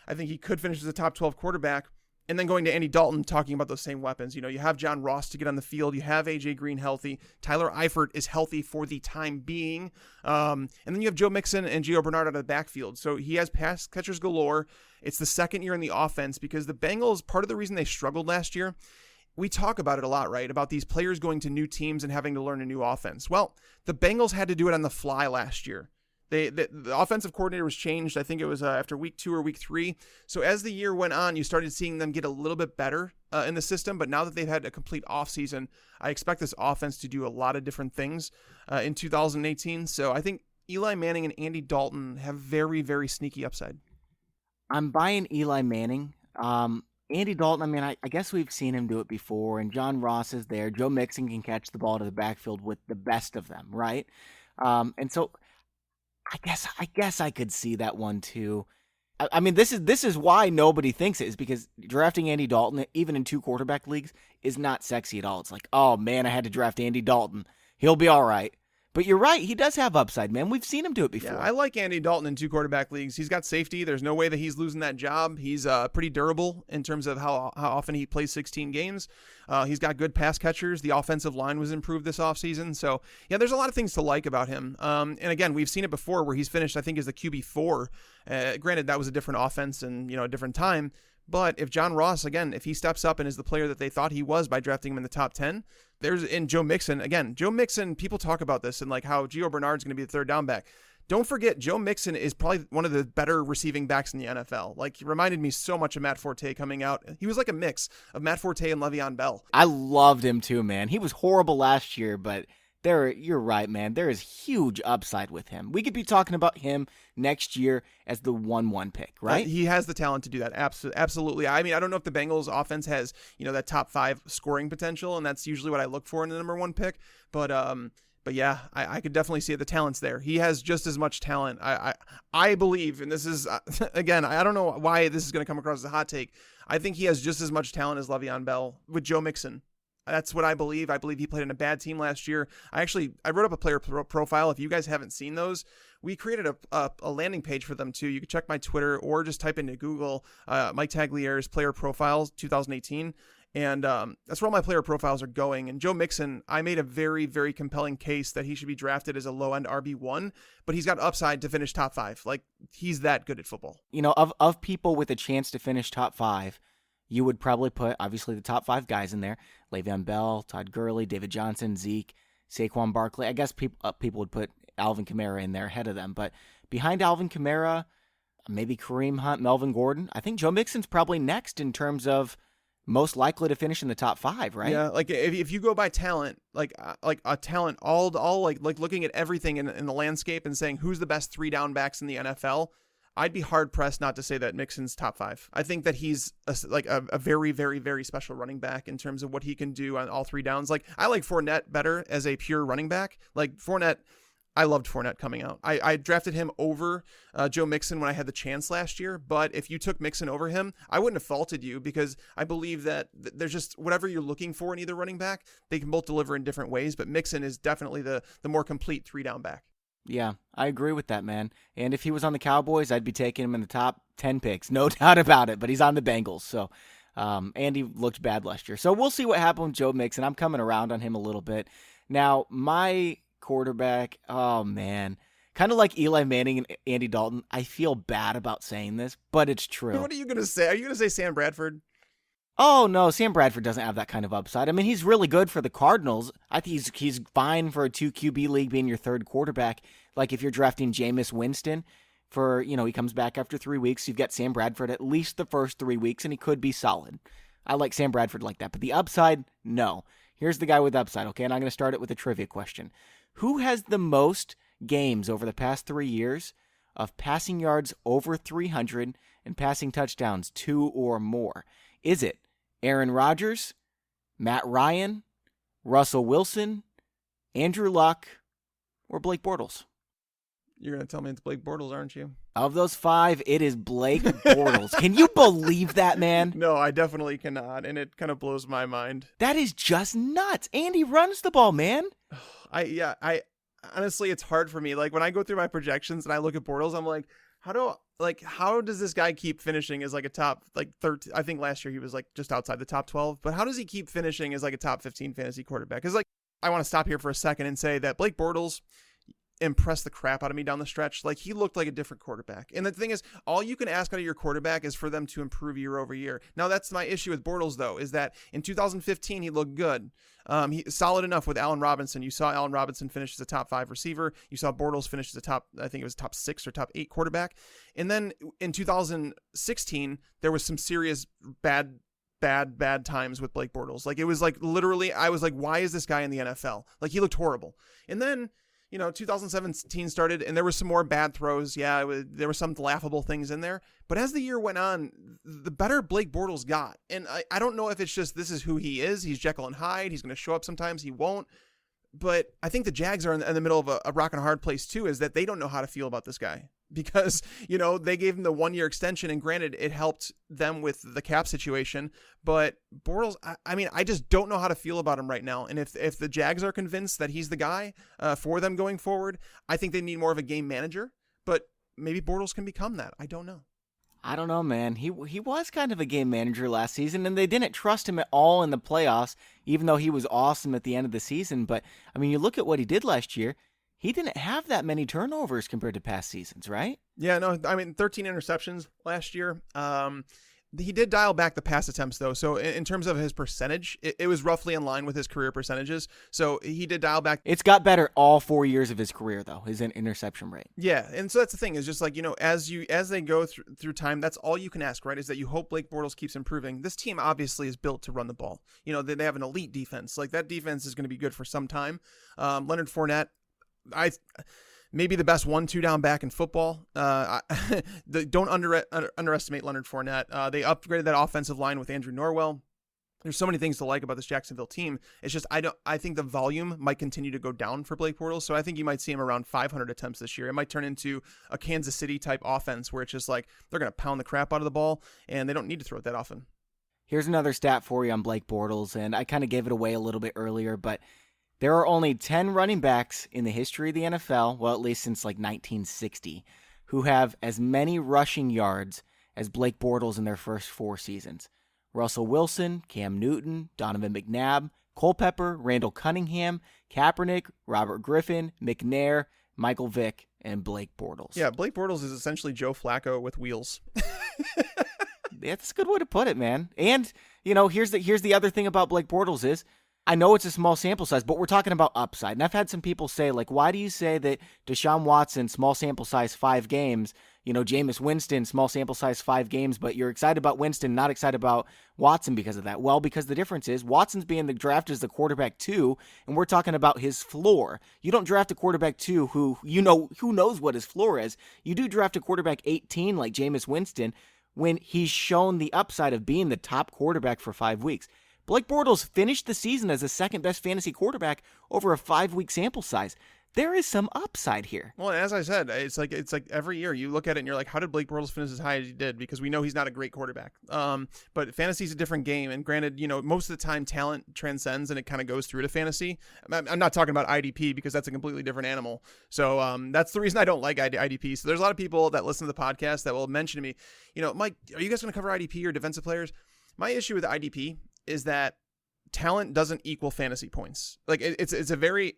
I think he could finish as a top 12 quarterback. And then going to Andy Dalton, talking about those same weapons. You have John Ross to get on the field. You have A.J. Green healthy. Tyler Eifert is healthy for the time being. And then you have Joe Mixon and Gio Bernard out of the backfield. So he has pass catchers galore. It's the second year in the offense because the Bengals, part of the reason they struggled last year, we talk about it a lot, right? About these players going to new teams and having to learn a new offense. Well, the Bengals had to do it on the fly last year. The offensive coordinator was changed. I think it was after week 2 or week 3. So as the year went on, you started seeing them get a little bit better in the system. But now that they've had a complete offseason, I expect this offense to do a lot of different things in 2018. So I think Eli Manning and Andy Dalton have very, very sneaky upside. I'm buying Eli Manning. Andy Dalton, I mean, I guess we've seen him do it before, and John Ross is there. Joe Mixon can catch the ball to the backfield with the best of them, right? And so I guess I could see that one too. I mean, this is why nobody thinks it, is because drafting Andy Dalton, even in 2 quarterback leagues, is not sexy at all. It's like, oh man, I had to draft Andy Dalton. He'll be all right. But you're right, he does have upside, man. We've seen him do it before. Yeah, I like Andy Dalton in 2 quarterback leagues. He's got safety. There's no way that he's losing that job. He's pretty durable in terms of how often he plays 16 games. He's got good pass catchers. The offensive line was improved this offseason. So, yeah, there's a lot of things to like about him. And again, we've seen it before where he's finished, I think, as the QB4. Granted, that was a different offense and, a different time. But if John Ross, again, if he steps up and is the player that they thought he was by drafting him in the top 10, in Joe Mixon, again, Joe Mixon, people talk about this and like how Gio Bernard's going to be the 3rd down back. Don't forget, Joe Mixon is probably one of the better receiving backs in the NFL. Like, he reminded me so much of Matt Forte coming out. He was like a mix of Matt Forte and Le'Veon Bell. I loved him too, man. He was horrible last year, but you're right, man. There is huge upside with him. We could be talking about him next year as the 1-1 pick, right? He has the talent to do that. Absolutely. I mean, I don't know if the Bengals offense has, that top 5 scoring potential, and that's usually what I look for in the number 1 pick. But yeah, I could definitely see the talent's there. He has just as much talent. I believe, and this is, again, I don't know why this is going to come across as a hot take. I think he has just as much talent as Le'Veon Bell with Joe Mixon. That's what I believe. I believe he played in a bad team last year. I wrote up a player profile. If you guys haven't seen those, we created a landing page for them too. You can check my Twitter or just type into Google Mike Taglier's player profiles 2018. And that's where all my player profiles are going. And Joe Mixon, I made a very, very compelling case that he should be drafted as a low-end RB1, but he's got upside to finish top 5. Like, he's that good at football. Of people with a chance to finish top 5, you would probably put, obviously, the top 5 guys in there. Le'Veon Bell, Todd Gurley, David Johnson, Zeke, Saquon Barkley. I guess people would put Alvin Kamara in there ahead of them. But behind Alvin Kamara, maybe Kareem Hunt, Melvin Gordon, I think Joe Mixon's probably next in terms of most likely to finish in the top 5, right? Yeah, like if you go by talent, like a talent, all like looking at everything in the landscape and saying who's the best 3 down backs in the NFL, I'd be hard-pressed not to say that Mixon's top 5. I think that he's a very, very, very special running back in terms of what he can do on all 3 downs. Like, I like Fournette better as a pure running back. Like, Fournette, I loved Fournette coming out. I drafted him over Joe Mixon when I had the chance last year, but if you took Mixon over him, I wouldn't have faulted you because I believe that there's just whatever you're looking for in either running back, they can both deliver in different ways, but Mixon is definitely the more complete 3-down back. Yeah, I agree with that, man. And if he was on the Cowboys, I'd be taking him in the top 10 picks. No doubt about it, but he's on the Bengals. So, Andy looked bad last year. So we'll see what happens with Joe Mixon. I'm coming around on him a little bit. Now, my quarterback, oh, man. Kind of like Eli Manning and Andy Dalton, I feel bad about saying this, but it's true. What are you going to say? Are you going to say Sam Bradford? Oh, no, Sam Bradford doesn't have that kind of upside. I mean, he's really good for the Cardinals. I think he's fine for a 2 QB league being your 3rd quarterback. Like if you're drafting Jameis Winston for, he comes back after 3 weeks, you've got Sam Bradford at least the first 3 weeks, and he could be solid. I like Sam Bradford like that. But the upside, no. Here's the guy with upside, okay? And I'm going to start it with a trivia question. Who has the most games over the past 3 years of passing yards over 300 and passing touchdowns 2 or more? Is it Aaron Rodgers, Matt Ryan, Russell Wilson, Andrew Luck, or Blake Bortles? You're going to tell me it's Blake Bortles, aren't you? Of those 5, it is Blake Bortles. Can you believe that, man? No, I definitely cannot, and it kind of blows my mind. That is just nuts. Andy runs the ball, man. I honestly, it's hard for me. Like when I go through my projections and I look at Bortles, I'm like, how do like, how does this guy keep finishing as like a top, like 13? I think last year he was like just outside the top 12, but how does he keep finishing as like a top 15 fantasy quarterback? Because like, I want to stop here for a second and say that Blake Bortles impressed the crap out of me down the stretch. Like, he looked like a different quarterback. And the thing is, all you can ask out of your quarterback is for them to improve year over year. Now, that's my issue with Bortles, though, is that in 2015, he looked good. He solid enough with Allen Robinson. You saw Allen Robinson finish as a top 5 receiver. You saw Bortles finish as a I think it was top 6 or top 8 quarterback. And then in 2016, there was some serious bad times with Blake Bortles. Like, it was like, literally, I was like, why is this guy in the NFL? Like, he looked horrible. And then, 2017 started, and there were some more bad throws. Yeah, there were some laughable things in there. But as the year went on, the better Blake Bortles got. And I don't know if it's just this is who he is. He's Jekyll and Hyde. He's going to show up sometimes. He won't. But I think the Jags are in the middle of a rock and a hard place, too, is that they don't know how to feel about this guy. Because, they gave him the 1-year extension, and granted, it helped them with the cap situation. But Bortles, I just don't know how to feel about him right now. And if the Jags are convinced that he's the guy for them going forward, I think they need more of a game manager. But maybe Bortles can become that. I don't know. I don't know, man. He was kind of a game manager last season, and they didn't trust him at all in the playoffs, even though he was awesome at the end of the season. But, you look at what he did last year. He didn't have that many turnovers compared to past seasons, right? Yeah, no, 13 interceptions last year. He did dial back the pass attempts, though. So in terms of his percentage, it was roughly in line with his career percentages. So he did dial back. It's got better all 4 years of his career, though, his interception rate. Yeah, and so that's the thing, is just like, as they go through time, that's all you can ask, right, is that you hope Blake Bortles keeps improving. This team obviously is built to run the ball. They have an elite defense. Like, that defense is going to be good for some time. Leonard Fournette, maybe the best 1-2 down back in football. Don't underestimate Leonard Fournette. They upgraded that offensive line with Andrew Norwell. There's so many things to like about this Jacksonville team. It's just I think the volume might continue to go down for Blake Bortles. So I think you might see him around 500 attempts this year. It might turn into a Kansas City type offense where it's just like they're going to pound the crap out of the ball and they don't need to throw it that often. Here's another stat for you on Blake Bortles, and I kind of gave it away a little bit earlier, but there are only 10 running backs in the history of the NFL, well, at least since like 1960, who have as many rushing yards as Blake Bortles in their first 4 seasons. Russell Wilson, Cam Newton, Donovan McNabb, Culpepper, Randall Cunningham, Kaepernick, Robert Griffin, McNair, Michael Vick, and Blake Bortles. Yeah, Blake Bortles is essentially Joe Flacco with wheels. That's a good way to put it, man. And, here's the other thing about Blake Bortles is, I know it's a small sample size, but we're talking about upside. And I've had some people say, like, why do you say that Deshaun Watson, small sample size, 5 games, Jameis Winston, small sample size, 5 games, but you're excited about Winston, not excited about Watson because of that? Well, because the difference is Watson's being drafted as the quarterback 2, and we're talking about his floor. You don't draft a quarterback 2 who knows what his floor is. You do draft a quarterback 18 like Jameis Winston when he's shown the upside of being the top quarterback for 5 weeks. Blake Bortles finished the season as the second best fantasy quarterback over a 5-week sample size. There is some upside here. Well, as I said, it's like every year you look at it and you're like, how did Blake Bortles finish as high as he did? Because we know he's not a great quarterback. But fantasy's a different game. And granted, most of the time talent transcends and it kind of goes through to fantasy. I'm not talking about IDP because that's a completely different animal. So that's the reason I don't like IDP. So there's a lot of people that listen to the podcast that will mention to me, Mike, are you guys going to cover IDP or defensive players? My issue with IDP is that talent doesn't equal fantasy points. Like it's a very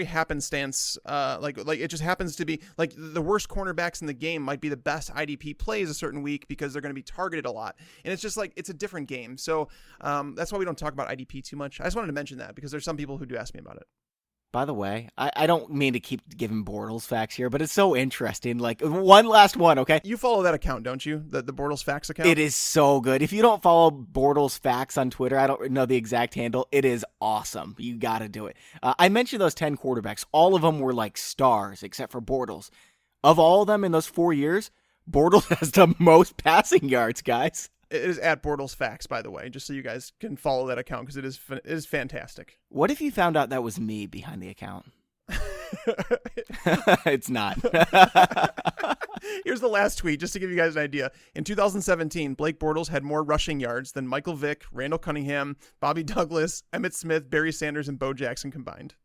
happenstance. Like it just happens to be like the worst cornerbacks in the game might be the best IDP plays a certain week because they're going to be targeted a lot. And it's just like, it's a different game. So that's why we don't talk about IDP too much. I just wanted to mention that because there's some people who do ask me about it. By the way, I don't mean to keep giving Bortles facts here, but it's so interesting. Like, one last one, okay? You follow that account, don't you? The Bortles facts account? It is so good. If you don't follow Bortles facts on Twitter, I don't know the exact handle. It is awesome. You got to do it. I mentioned those 10 quarterbacks. All of them were like stars, except for Bortles. Of all of them in those 4 years, Bortles has the most passing yards, guys. It is at Bortles Facts, by the way, just so you guys can follow that account because it is fantastic. What if you found out that was me behind the account? It's not. Here's the last tweet, just to give you guys an idea. In 2017, Blake Bortles had more rushing yards than Michael Vick, Randall Cunningham, Bobby Douglas, Emmitt Smith, Barry Sanders, and Bo Jackson combined.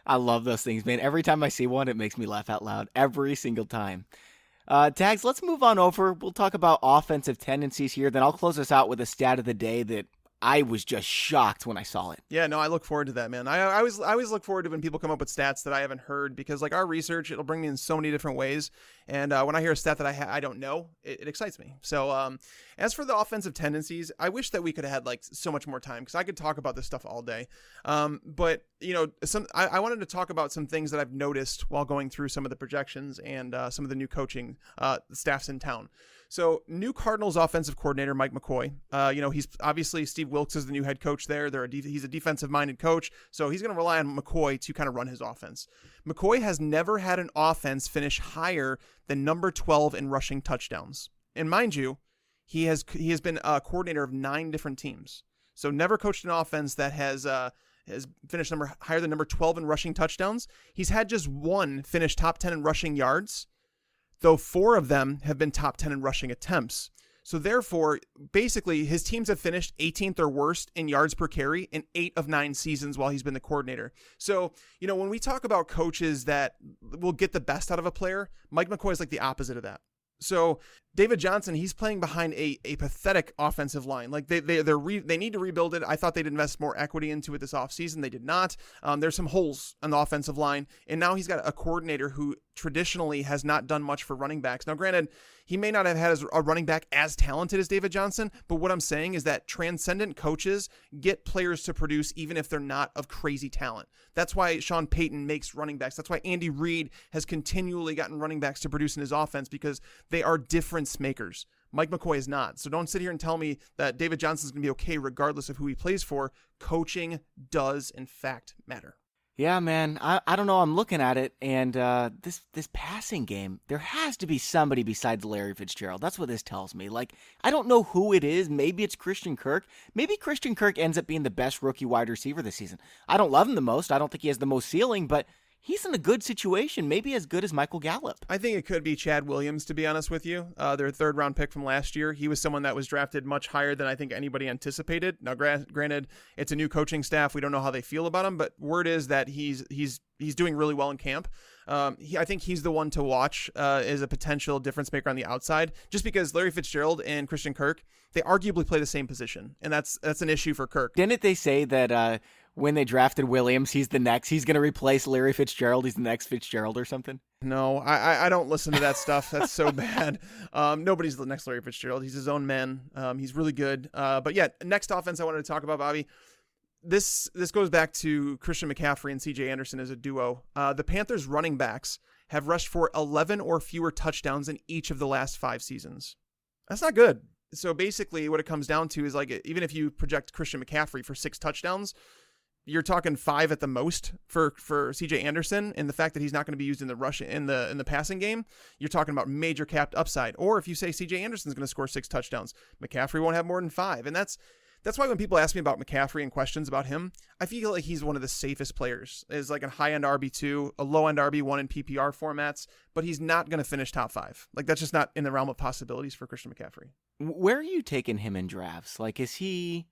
I love those things, man. Every time I see one, it makes me laugh out loud. Every single time. Tags, let's move on over. We'll talk about offensive tendencies here. Then I'll close us out with a stat of the day that I was just shocked when I saw it. Yeah, no, I look forward to that, man. I always look forward to when people come up with stats that I haven't heard, because like our research, it'll bring me in so many different ways. And when I hear a stat that I don't know, it excites me. So as for the offensive tendencies, I wish that we could have had like so much more time, because I could talk about this stuff all day. But you know, I wanted to talk about some things that I've noticed while going through some of the projections and some of the new coaching staffs in town. So new Cardinals offensive coordinator, Mike McCoy, he's obviously Steve Wilkes is the new head coach there. He's a defensive minded coach. So he's going to rely on McCoy to kind of run his offense. McCoy has never had an offense finish higher than number 12 in rushing touchdowns. And mind you, he has been a coordinator of 9 different teams. So never coached an offense that has finished higher than number 12 in rushing touchdowns. He's had just one finish top 10 in rushing yards, though 4 of them have been top 10 in rushing attempts. So therefore, basically, his teams have finished 18th or worst in yards per carry in 8 of 9 seasons while he's been the coordinator. So, you know, when we talk about coaches that will get the best out of a player, Mike McCoy is like the opposite of that. So David Johnson, he's playing behind a pathetic offensive line. Like they need to rebuild it. I thought they'd invest more equity into it this offseason. They did not. There's some holes on the offensive line. And now he's got a coordinator who traditionally has not done much for running backs. Now, granted, he may not have had a running back as talented as David Johnson, but what I'm saying is that transcendent coaches get players to produce even if they're not of crazy talent. That's why Sean Payton makes running backs. That's why Andy Reid has continually gotten running backs to produce in his offense, because they are difference makers. Mike McCoy is not. So don't sit here and tell me that David Johnson's going to be okay regardless of who he plays for. Coaching does, in fact, matter. Yeah, man. I don't know. I'm looking at it, and this passing game, there has to be somebody besides Larry Fitzgerald. That's what this tells me. Like, I don't know who it is. Maybe it's Christian Kirk. Maybe Christian Kirk ends up being the best rookie wide receiver this season. I don't love him the most. I don't think he has the most ceiling, but he's in a good situation, maybe as good as Michael Gallup. I think it could be Chad Williams, to be honest with you. Their 3rd-round pick from last year. He was someone that was drafted much higher than I think anybody anticipated. Now, granted, it's a new coaching staff. We don't know how they feel about him, but word is that he's doing really well in camp. I think he's the one to watch as a potential difference maker on the outside, just because Larry Fitzgerald and Christian Kirk, they arguably play the same position, and that's an issue for Kirk. Didn't they say that when they drafted Williams, he's going to replace Larry Fitzgerald, he's the next Fitzgerald or something? No, I don't listen to that stuff. That's so bad. Nobody's the next Larry Fitzgerald. He's his own man. He's really good. But yeah, next offense I wanted to talk about, Bobby. This goes back to Christian McCaffrey and CJ Anderson as a duo. The Panthers running backs have rushed for 11 or fewer touchdowns in each of the last 5 seasons. That's not good. So basically what it comes down to is, like, even if you project Christian McCaffrey for 6 touchdowns, you're talking 5 at the most for CJ Anderson, and the fact that he's not going to be used in the rush in the passing game, you're talking about major capped upside. Or if you say CJ Anderson's going to score 6 touchdowns, McCaffrey won't have more than 5. And that's why when people ask me about McCaffrey and questions about him, I feel like he's one of the safest players. Is like a high-end RB2, a low-end RB1 in PPR formats, but he's not going to finish top 5. Like, that's just not in the realm of possibilities for Christian McCaffrey. Where are you taking him in drafts? Like, is he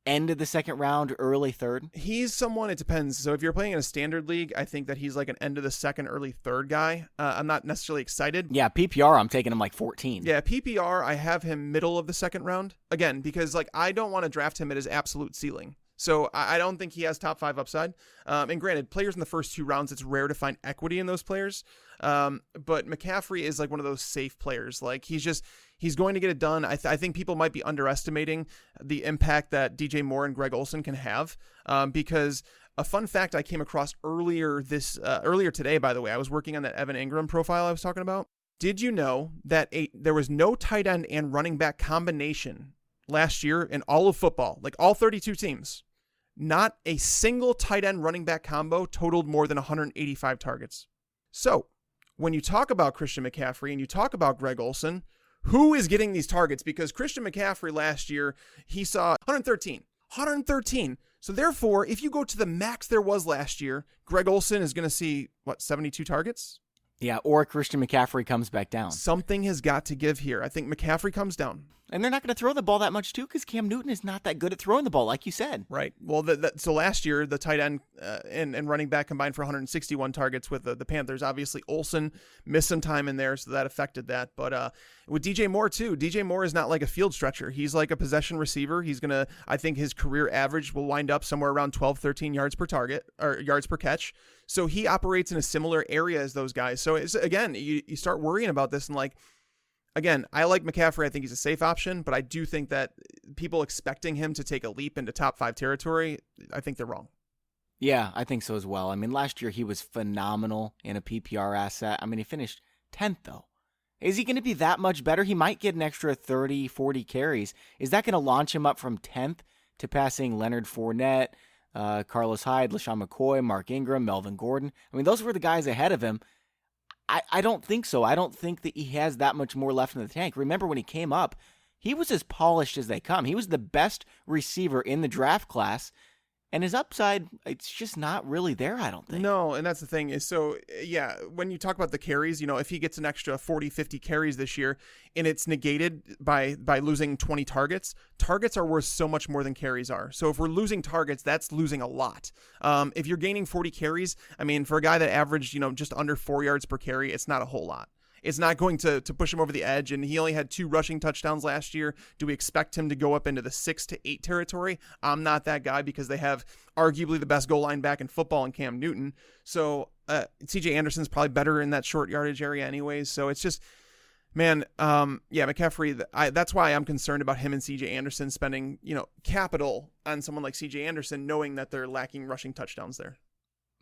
end of the 2nd round, early 3rd? He's someone, it depends. So if you're playing in a standard league, I think that he's like an end of the 2nd, early 3rd guy. I'm not necessarily excited. Yeah, PPR, I'm taking him like 14. Yeah, PPR, I have him middle of the 2nd round. Again, because like I don't want to draft him at his absolute ceiling. So I don't think he has top 5 upside. And granted, players in the first 2 rounds, it's rare to find equity in those players. But McCaffrey is like one of those safe players. Like he's going to get it done. I think people might be underestimating the impact that DJ Moore and Greg Olsen can have. Because a fun fact I came across earlier today, by the way, I was working on that Evan Ingram profile I was talking about. Did you know that there was no tight end and running back combination last year in all of football, like all 32 teams? Not a single tight end running back combo totaled more than 185 targets. So when you talk about Christian McCaffrey and you talk about Greg Olsen, who is getting these targets? Because Christian McCaffrey last year, he saw 113. So therefore, if you go to the max there was last year, Greg Olsen is going to see, 72 targets? Yeah, or Christian McCaffrey comes back down. Something has got to give here. I think McCaffrey comes down. And they're not going to throw the ball that much, too, because Cam Newton is not that good at throwing the ball, like you said. Right. Well, so last year, the tight end and running back combined for 161 targets with the Panthers. Obviously, Olsen missed some time in there, so that affected that. But with DJ Moore, too, DJ Moore is not like a field stretcher. He's like a possession receiver. He's going to, I think his career average will wind up somewhere around 12, 13 yards per target or yards per catch. So he operates in a similar area as those guys. So it's, again, you start worrying about this and like, again, I like McCaffrey. I think he's a safe option, but I do think that people expecting him to take a leap into top 5 territory, I think they're wrong. Yeah, I think so as well. I mean, last year he was phenomenal in a PPR asset. I mean, he finished 10th, though. Is he going to be that much better? He might get an extra 30, 40 carries. Is that going to launch him up from 10th to passing Leonard Fournette, Carlos Hyde, LaShawn McCoy, Mark Ingram, Melvin Gordon? I mean, those were the guys ahead of him. I don't think so. I don't think that he has that much more left in the tank. Remember when he came up, he was as polished as they come. He was the best receiver in the draft class, and his upside, it's just not really there, I don't think. No, and that's the thing is, so, yeah, when you talk about the carries, if he gets an extra 40, 50 carries this year, and it's negated by losing 20 targets are worth so much more than carries are. So if we're losing targets, that's losing a lot. If you're gaining 40 carries, I mean, for a guy that averaged, just under 4 yards per carry, it's not a whole lot. It's not going to push him over the edge, and he only had 2 rushing touchdowns last year. Do we expect him to go up into the 6 to 8 territory? I'm not that guy because they have arguably the best goal line back in football in Cam Newton. So C.J. Anderson's probably better in that short yardage area anyways. So it's just, man, McCaffrey, that's why I'm concerned about him and C.J. Anderson spending, capital on someone like C.J. Anderson, knowing that they're lacking rushing touchdowns there.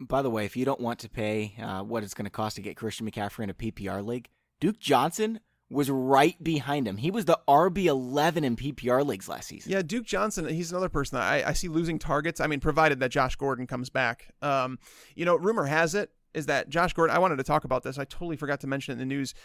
By the way, if you don't want to pay what it's going to cost to get Christian McCaffrey in a PPR league, Duke Johnson was right behind him. He was the RB11 in PPR leagues last season. Yeah, Duke Johnson, he's another person that I see losing targets. I mean, provided that Josh Gordon comes back. Rumor has it is that Josh Gordon, I wanted to talk about this. I totally forgot to mention it in the news.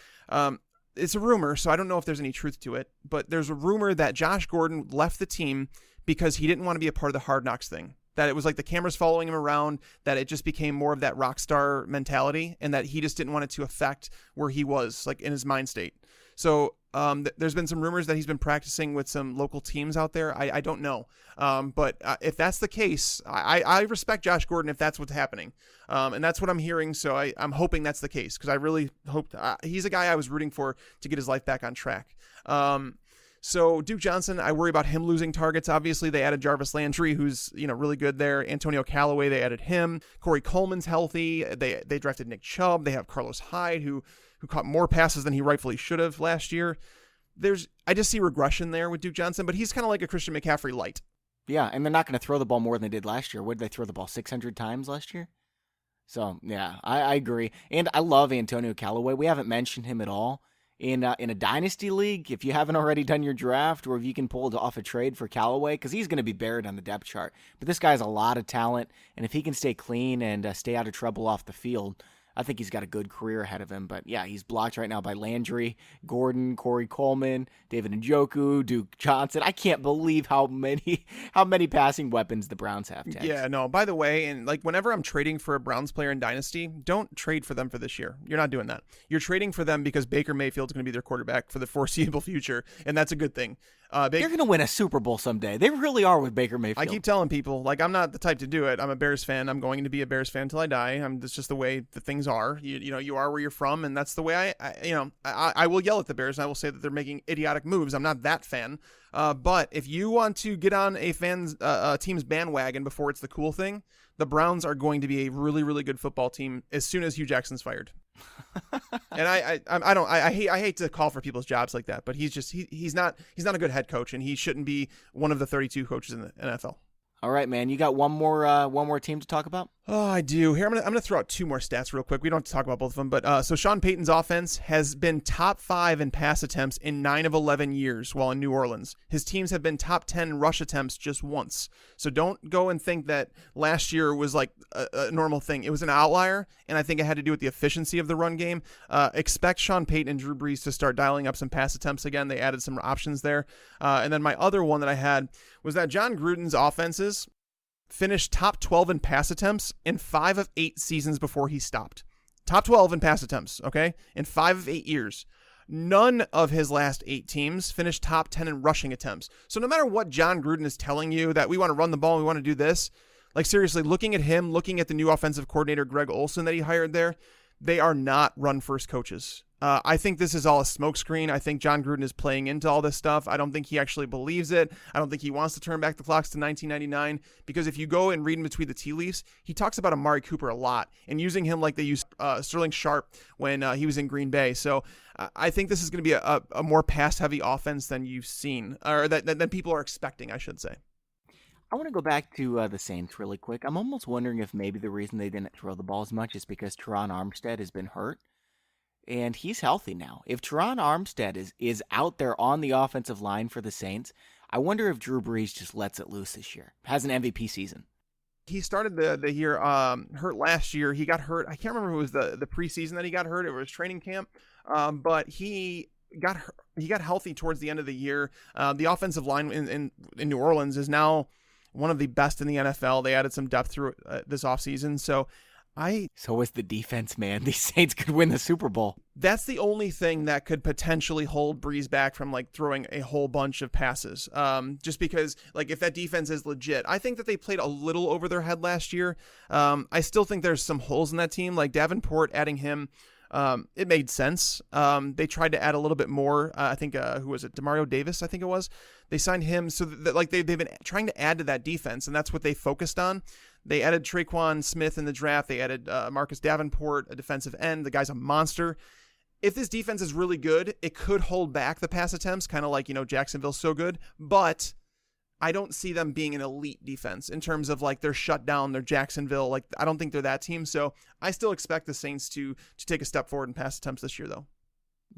It's a rumor, so I don't know if there's any truth to it, but there's a rumor that Josh Gordon left the team because he didn't want to be a part of the Hard Knocks thing. That it was like the cameras following him around, that it just became more of that rock star mentality, and that he just didn't want it to affect where he was, like in his mind state. So there's been some rumors that he's been practicing with some local teams out there. I don't know. But if that's the case, I respect Josh Gordon if that's what's happening. And that's what I'm hearing. So I'm hoping that's the case, because I really hope he's a guy I was rooting for to get his life back on track. So Duke Johnson, I worry about him losing targets. Obviously, they added Jarvis Landry, who's really good there. Antonio Callaway, they added him. Corey Coleman's healthy. They drafted Nick Chubb. They have Carlos Hyde, who caught more passes than he rightfully should have last year. I just see regression there with Duke Johnson, but he's kind of like a Christian McCaffrey light. Yeah, and they're not going to throw the ball more than they did last year. What did they throw the ball 600 times last year? So, yeah, I agree. And I love Antonio Callaway. We haven't mentioned him at all. In a dynasty league, if you haven't already done your draft, or if you can pull off a trade for Callaway, because he's going to be buried on the depth chart. But this guy has a lot of talent, and if he can stay clean and stay out of trouble off the field, I think he's got a good career ahead of him. But yeah, he's blocked right now by Landry, Gordon, Corey Coleman, David Njoku, Duke Johnson. I can't believe how many passing weapons the Browns have. Tags. Yeah, no, by the way, and like whenever I'm trading for a Browns player in Dynasty, don't trade for them for this year. You're not doing that. You're trading for them because Baker Mayfield's going to be their quarterback for the foreseeable future, and that's a good thing. They're going to win a Super Bowl someday. They really are with Baker Mayfield. I keep telling people, like, I'm not the type to do it. I'm a Bears fan. I'm going to be a Bears fan until I die. That's just the way the things are. You are where you're from, and that's the way I will yell at the Bears, and I will say that they're making idiotic moves. I'm not that fan. But if you want to get on a team's bandwagon before it's the cool thing, the Browns are going to be a really, really good football team as soon as Hugh Jackson's fired. And I hate to call for people's jobs like that, but he's not a good head coach, and he shouldn't be one of the 32 coaches in the NFL. All right, man. You got one more team to talk about? Oh, I do. Here, I'm gonna throw out 2 more stats real quick. We don't have to talk about both of them, but so Sean Payton's offense has been top 5 in pass attempts in 9 of 11 years while in New Orleans. His teams have been top 10 in rush attempts just once. So don't go and think that last year was like a normal thing. It was an outlier, and I think it had to do with the efficiency of the run game. Expect Sean Payton and Drew Brees to start dialing up some pass attempts again. They added some options there. And then my other one that I had was that John Gruden's offenses finished top 12 in pass attempts in 5 of 8 seasons before he stopped. Top 12 in pass attempts, okay? In 5 of 8 years. None of his last 8 teams finished top 10 in rushing attempts. So no matter what John Gruden is telling you, that we want to run the ball, we want to do this, like seriously, looking at him, looking at the new offensive coordinator, Greg Olson, that he hired there, they are not run-first coaches. I think this is all a smokescreen. I think John Gruden is playing into all this stuff. I don't think he actually believes it. I don't think he wants to turn back the clocks to 1999, because if you go and read in between the tea leaves, he talks about Amari Cooper a lot and using him like they used Sterling Sharp when he was in Green Bay. So I think this is going to be a more pass-heavy offense than you've seen, or than people are expecting, I should say. I want to go back to the Saints really quick. I'm almost wondering if maybe the reason they didn't throw the ball as much is because Teron Armstead has been hurt. And he's healthy now. If Teron Armstead is out there on the offensive line for the Saints, I wonder if Drew Brees just lets it loose this year. Has an MVP season. He started the year hurt last year. He got hurt. I can't remember who was the preseason that he got hurt. It was training camp. But he got healthy towards the end of the year. The offensive line in New Orleans is now one of the best in the NFL. They added some depth through this offseason. So is the defense, man. These Saints could win the Super Bowl. That's the only thing that could potentially hold Breeze back from like throwing a whole bunch of passes. Just because like if that defense is legit, I think that they played a little over their head last year. I still think there's some holes in that team. Like Davenport, adding him, it made sense. They tried to add a little bit more. I think who was it? Demario Davis, I think it was. They signed him so that like they've been trying to add to that defense, and that's what they focused on. They added Traquan Smith in the draft. They added Marcus Davenport, a defensive end. The guy's a monster. If this defense is really good, it could hold back the pass attempts, kind of like, Jacksonville's so good. But I don't see them being an elite defense in terms of like their shutdown, their Jacksonville. Like I don't think they're that team. So I still expect the Saints to take a step forward in pass attempts this year, though.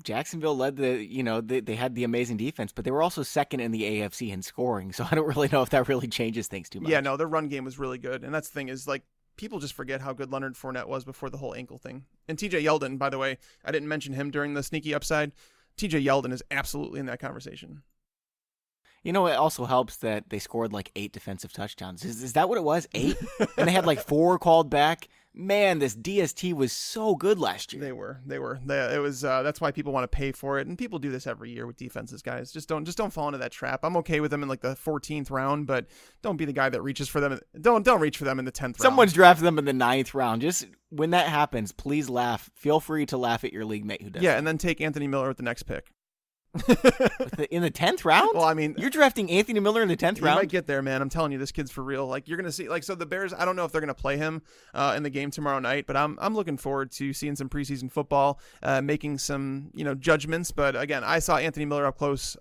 Jacksonville led they had the amazing defense, but they were also second in the AFC in scoring. So I don't really know if that really changes things too much. Yeah, no, their run game was really good. And that's the thing is like people just forget how good Leonard Fournette was before the whole ankle thing. And TJ Yeldon, by the way, I didn't mention him during the sneaky upside. TJ Yeldon is absolutely in that conversation. It also helps that they scored like 8 defensive touchdowns. Is that what it was? 8? And they had like 4 called back. Man, this DST was so good last year. They were. It was. That's why people want to pay for it, and people do this every year with defenses, guys. Just don't fall into that trap. I'm okay with them in like the 14th round, but don't be the guy that reaches for them. Don't reach for them in the 10th round. Someone's drafted them in the 9th round. Just when that happens, please laugh. Feel free to laugh at your league mate who does. Yeah, and then take Anthony Miller with the next pick. In the 10th round? Well, I mean, you're drafting Anthony Miller in the 10th round? You might get there, man. I'm telling you, this kid's for real. Like, you're going to see, like, so the Bears, I don't know if they're going to play him in the game tomorrow night, but I'm looking forward to seeing some preseason football, making some, judgments. But again, I saw Anthony Miller up close.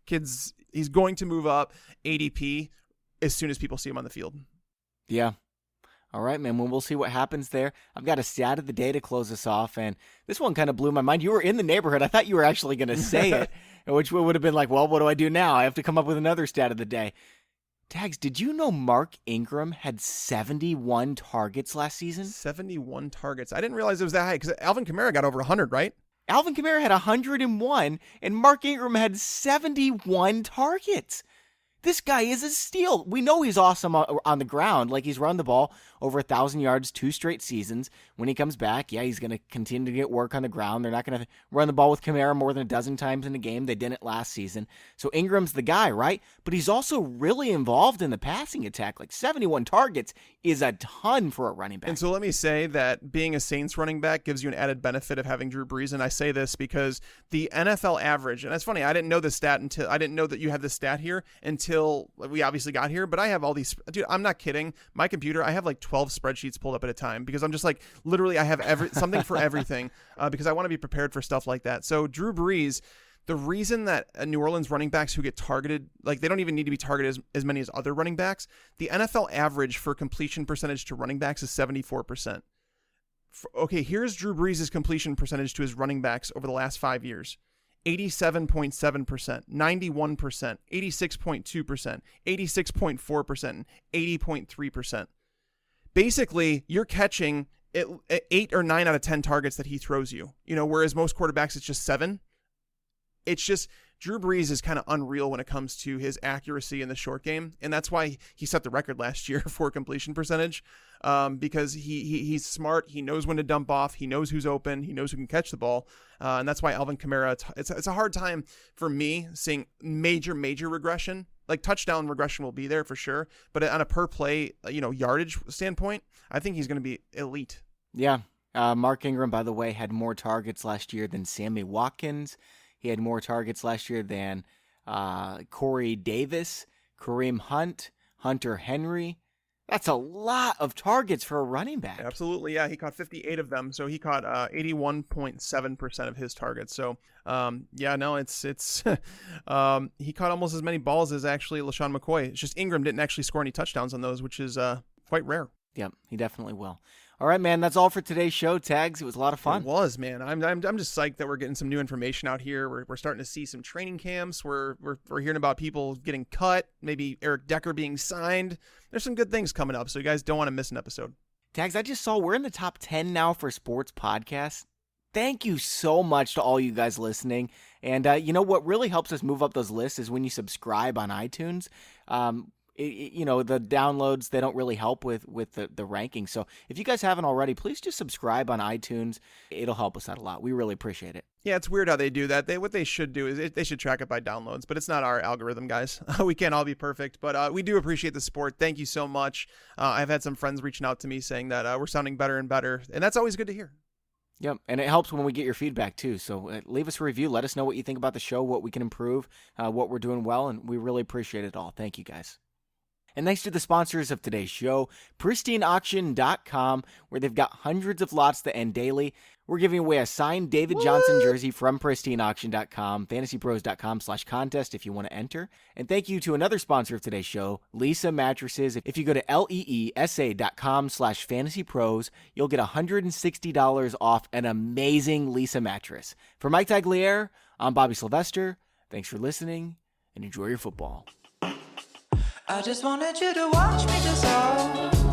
He's going to move up ADP as soon as people see him on the field. Yeah. All right, man. Well, we'll see what happens there. I've got a stat of the day to close us off, and this one kind of blew my mind. You were in the neighborhood. I thought you were actually going to say it, which would have been like, well, what do I do now? I have to come up with another stat of the day. Tags, did you know Mark Ingram had 71 targets last season? 71 targets. I didn't realize it was that high because Alvin Kamara got over 100, right? Alvin Kamara had 101, and Mark Ingram had 71 targets. This guy is a steal. We know he's awesome on the ground. Like, he's run the ball over 1,000 yards 2 straight seasons. When he comes back, yeah, he's going to continue to get work on the ground. They're not going to run the ball with Kamara more than a dozen times in a game. They didn't last season. So Ingram's the guy, right? But he's also really involved in the passing attack. Like, 71 targets is a ton for a running back. And so let me say that being a Saints running back gives you an added benefit of having Drew Brees. And I say this because the NFL average, and it's funny, I didn't know this stat until, I didn't know that you had this stat here until we obviously got here, but I have all these, dude, I'm not kidding. My computer, I have like 12 spreadsheets pulled up at a time because I'm just like, literally I have something for everything because I want to be prepared for stuff like that. So Drew Brees, the reason that New Orleans running backs who get targeted, like they don't even need to be targeted as many as other running backs. The NFL average for completion percentage to running backs is 74%. Okay, here's Drew Brees' completion percentage to his running backs over the last 5 years. 87.7%, 91%, 86.2%, 86.4%, 80.3%. Basically, you're catching 8 or 9 out of 10 targets that he throws you. Whereas most quarterbacks, it's just 7. It's just Drew Brees is kind of unreal when it comes to his accuracy in the short game, and that's why he set the record last year for completion percentage, because he's smart. He knows when to dump off. He knows who's open. He knows who can catch the ball, and that's why Alvin Kamara. It's a hard time for me seeing major regression. Like touchdown regression will be there for sure, but on a per play yardage standpoint, I think he's going to be elite. Yeah. Mark Ingram, by the way, had more targets last year than Sammy Watkins. He had more targets last year than Corey Davis, Kareem Hunt, Hunter Henry. That's a lot of targets for a running back. Absolutely, yeah. He caught 58 of them, so he caught 81.7% of his targets. So, it's he caught almost as many balls as actually LaShawn McCoy. It's just Ingram didn't actually score any touchdowns on those, which is quite rare. Yep, he definitely will. All right, man, that's all for today's show, Tags. It was a lot of fun. It was, man. I'm just psyched that we're getting some new information out here. We're starting to see some training camps. We're hearing about people getting cut, maybe Eric Decker being signed. There's some good things coming up, so you guys don't want to miss an episode. Tags, I just saw we're in the top 10 now for sports podcasts. Thank you so much to all you guys listening. And what really helps us move up those lists is when you subscribe on iTunes. The downloads, they don't really help with the ranking. So if you guys haven't already, please just subscribe on iTunes. It'll help us out a lot. We really appreciate it. Yeah, it's weird how they do that. What they should do is they should track it by downloads, but it's not our algorithm, guys. We can't all be perfect, but we do appreciate the support. Thank you so much. I've had some friends reaching out to me saying that we're sounding better and better, and that's always good to hear. Yep, and it helps when we get your feedback too. So leave us a review. Let us know what you think about the show, what we can improve, what we're doing well, and we really appreciate it all. Thank you, guys. And thanks to the sponsors of today's show, pristineauction.com, where they've got hundreds of lots that end daily. We're giving away a signed David Johnson jersey from pristineauction.com, fantasypros.com/contest if you want to enter. And thank you to another sponsor of today's show, Leesa Mattresses. If you go to leesa.com/fantasypros, you'll get $160 off an amazing Leesa mattress. For Mike Tagliere, I'm Bobby Sylvester. Thanks for listening, and enjoy your football. I just wanted you to watch me dissolve.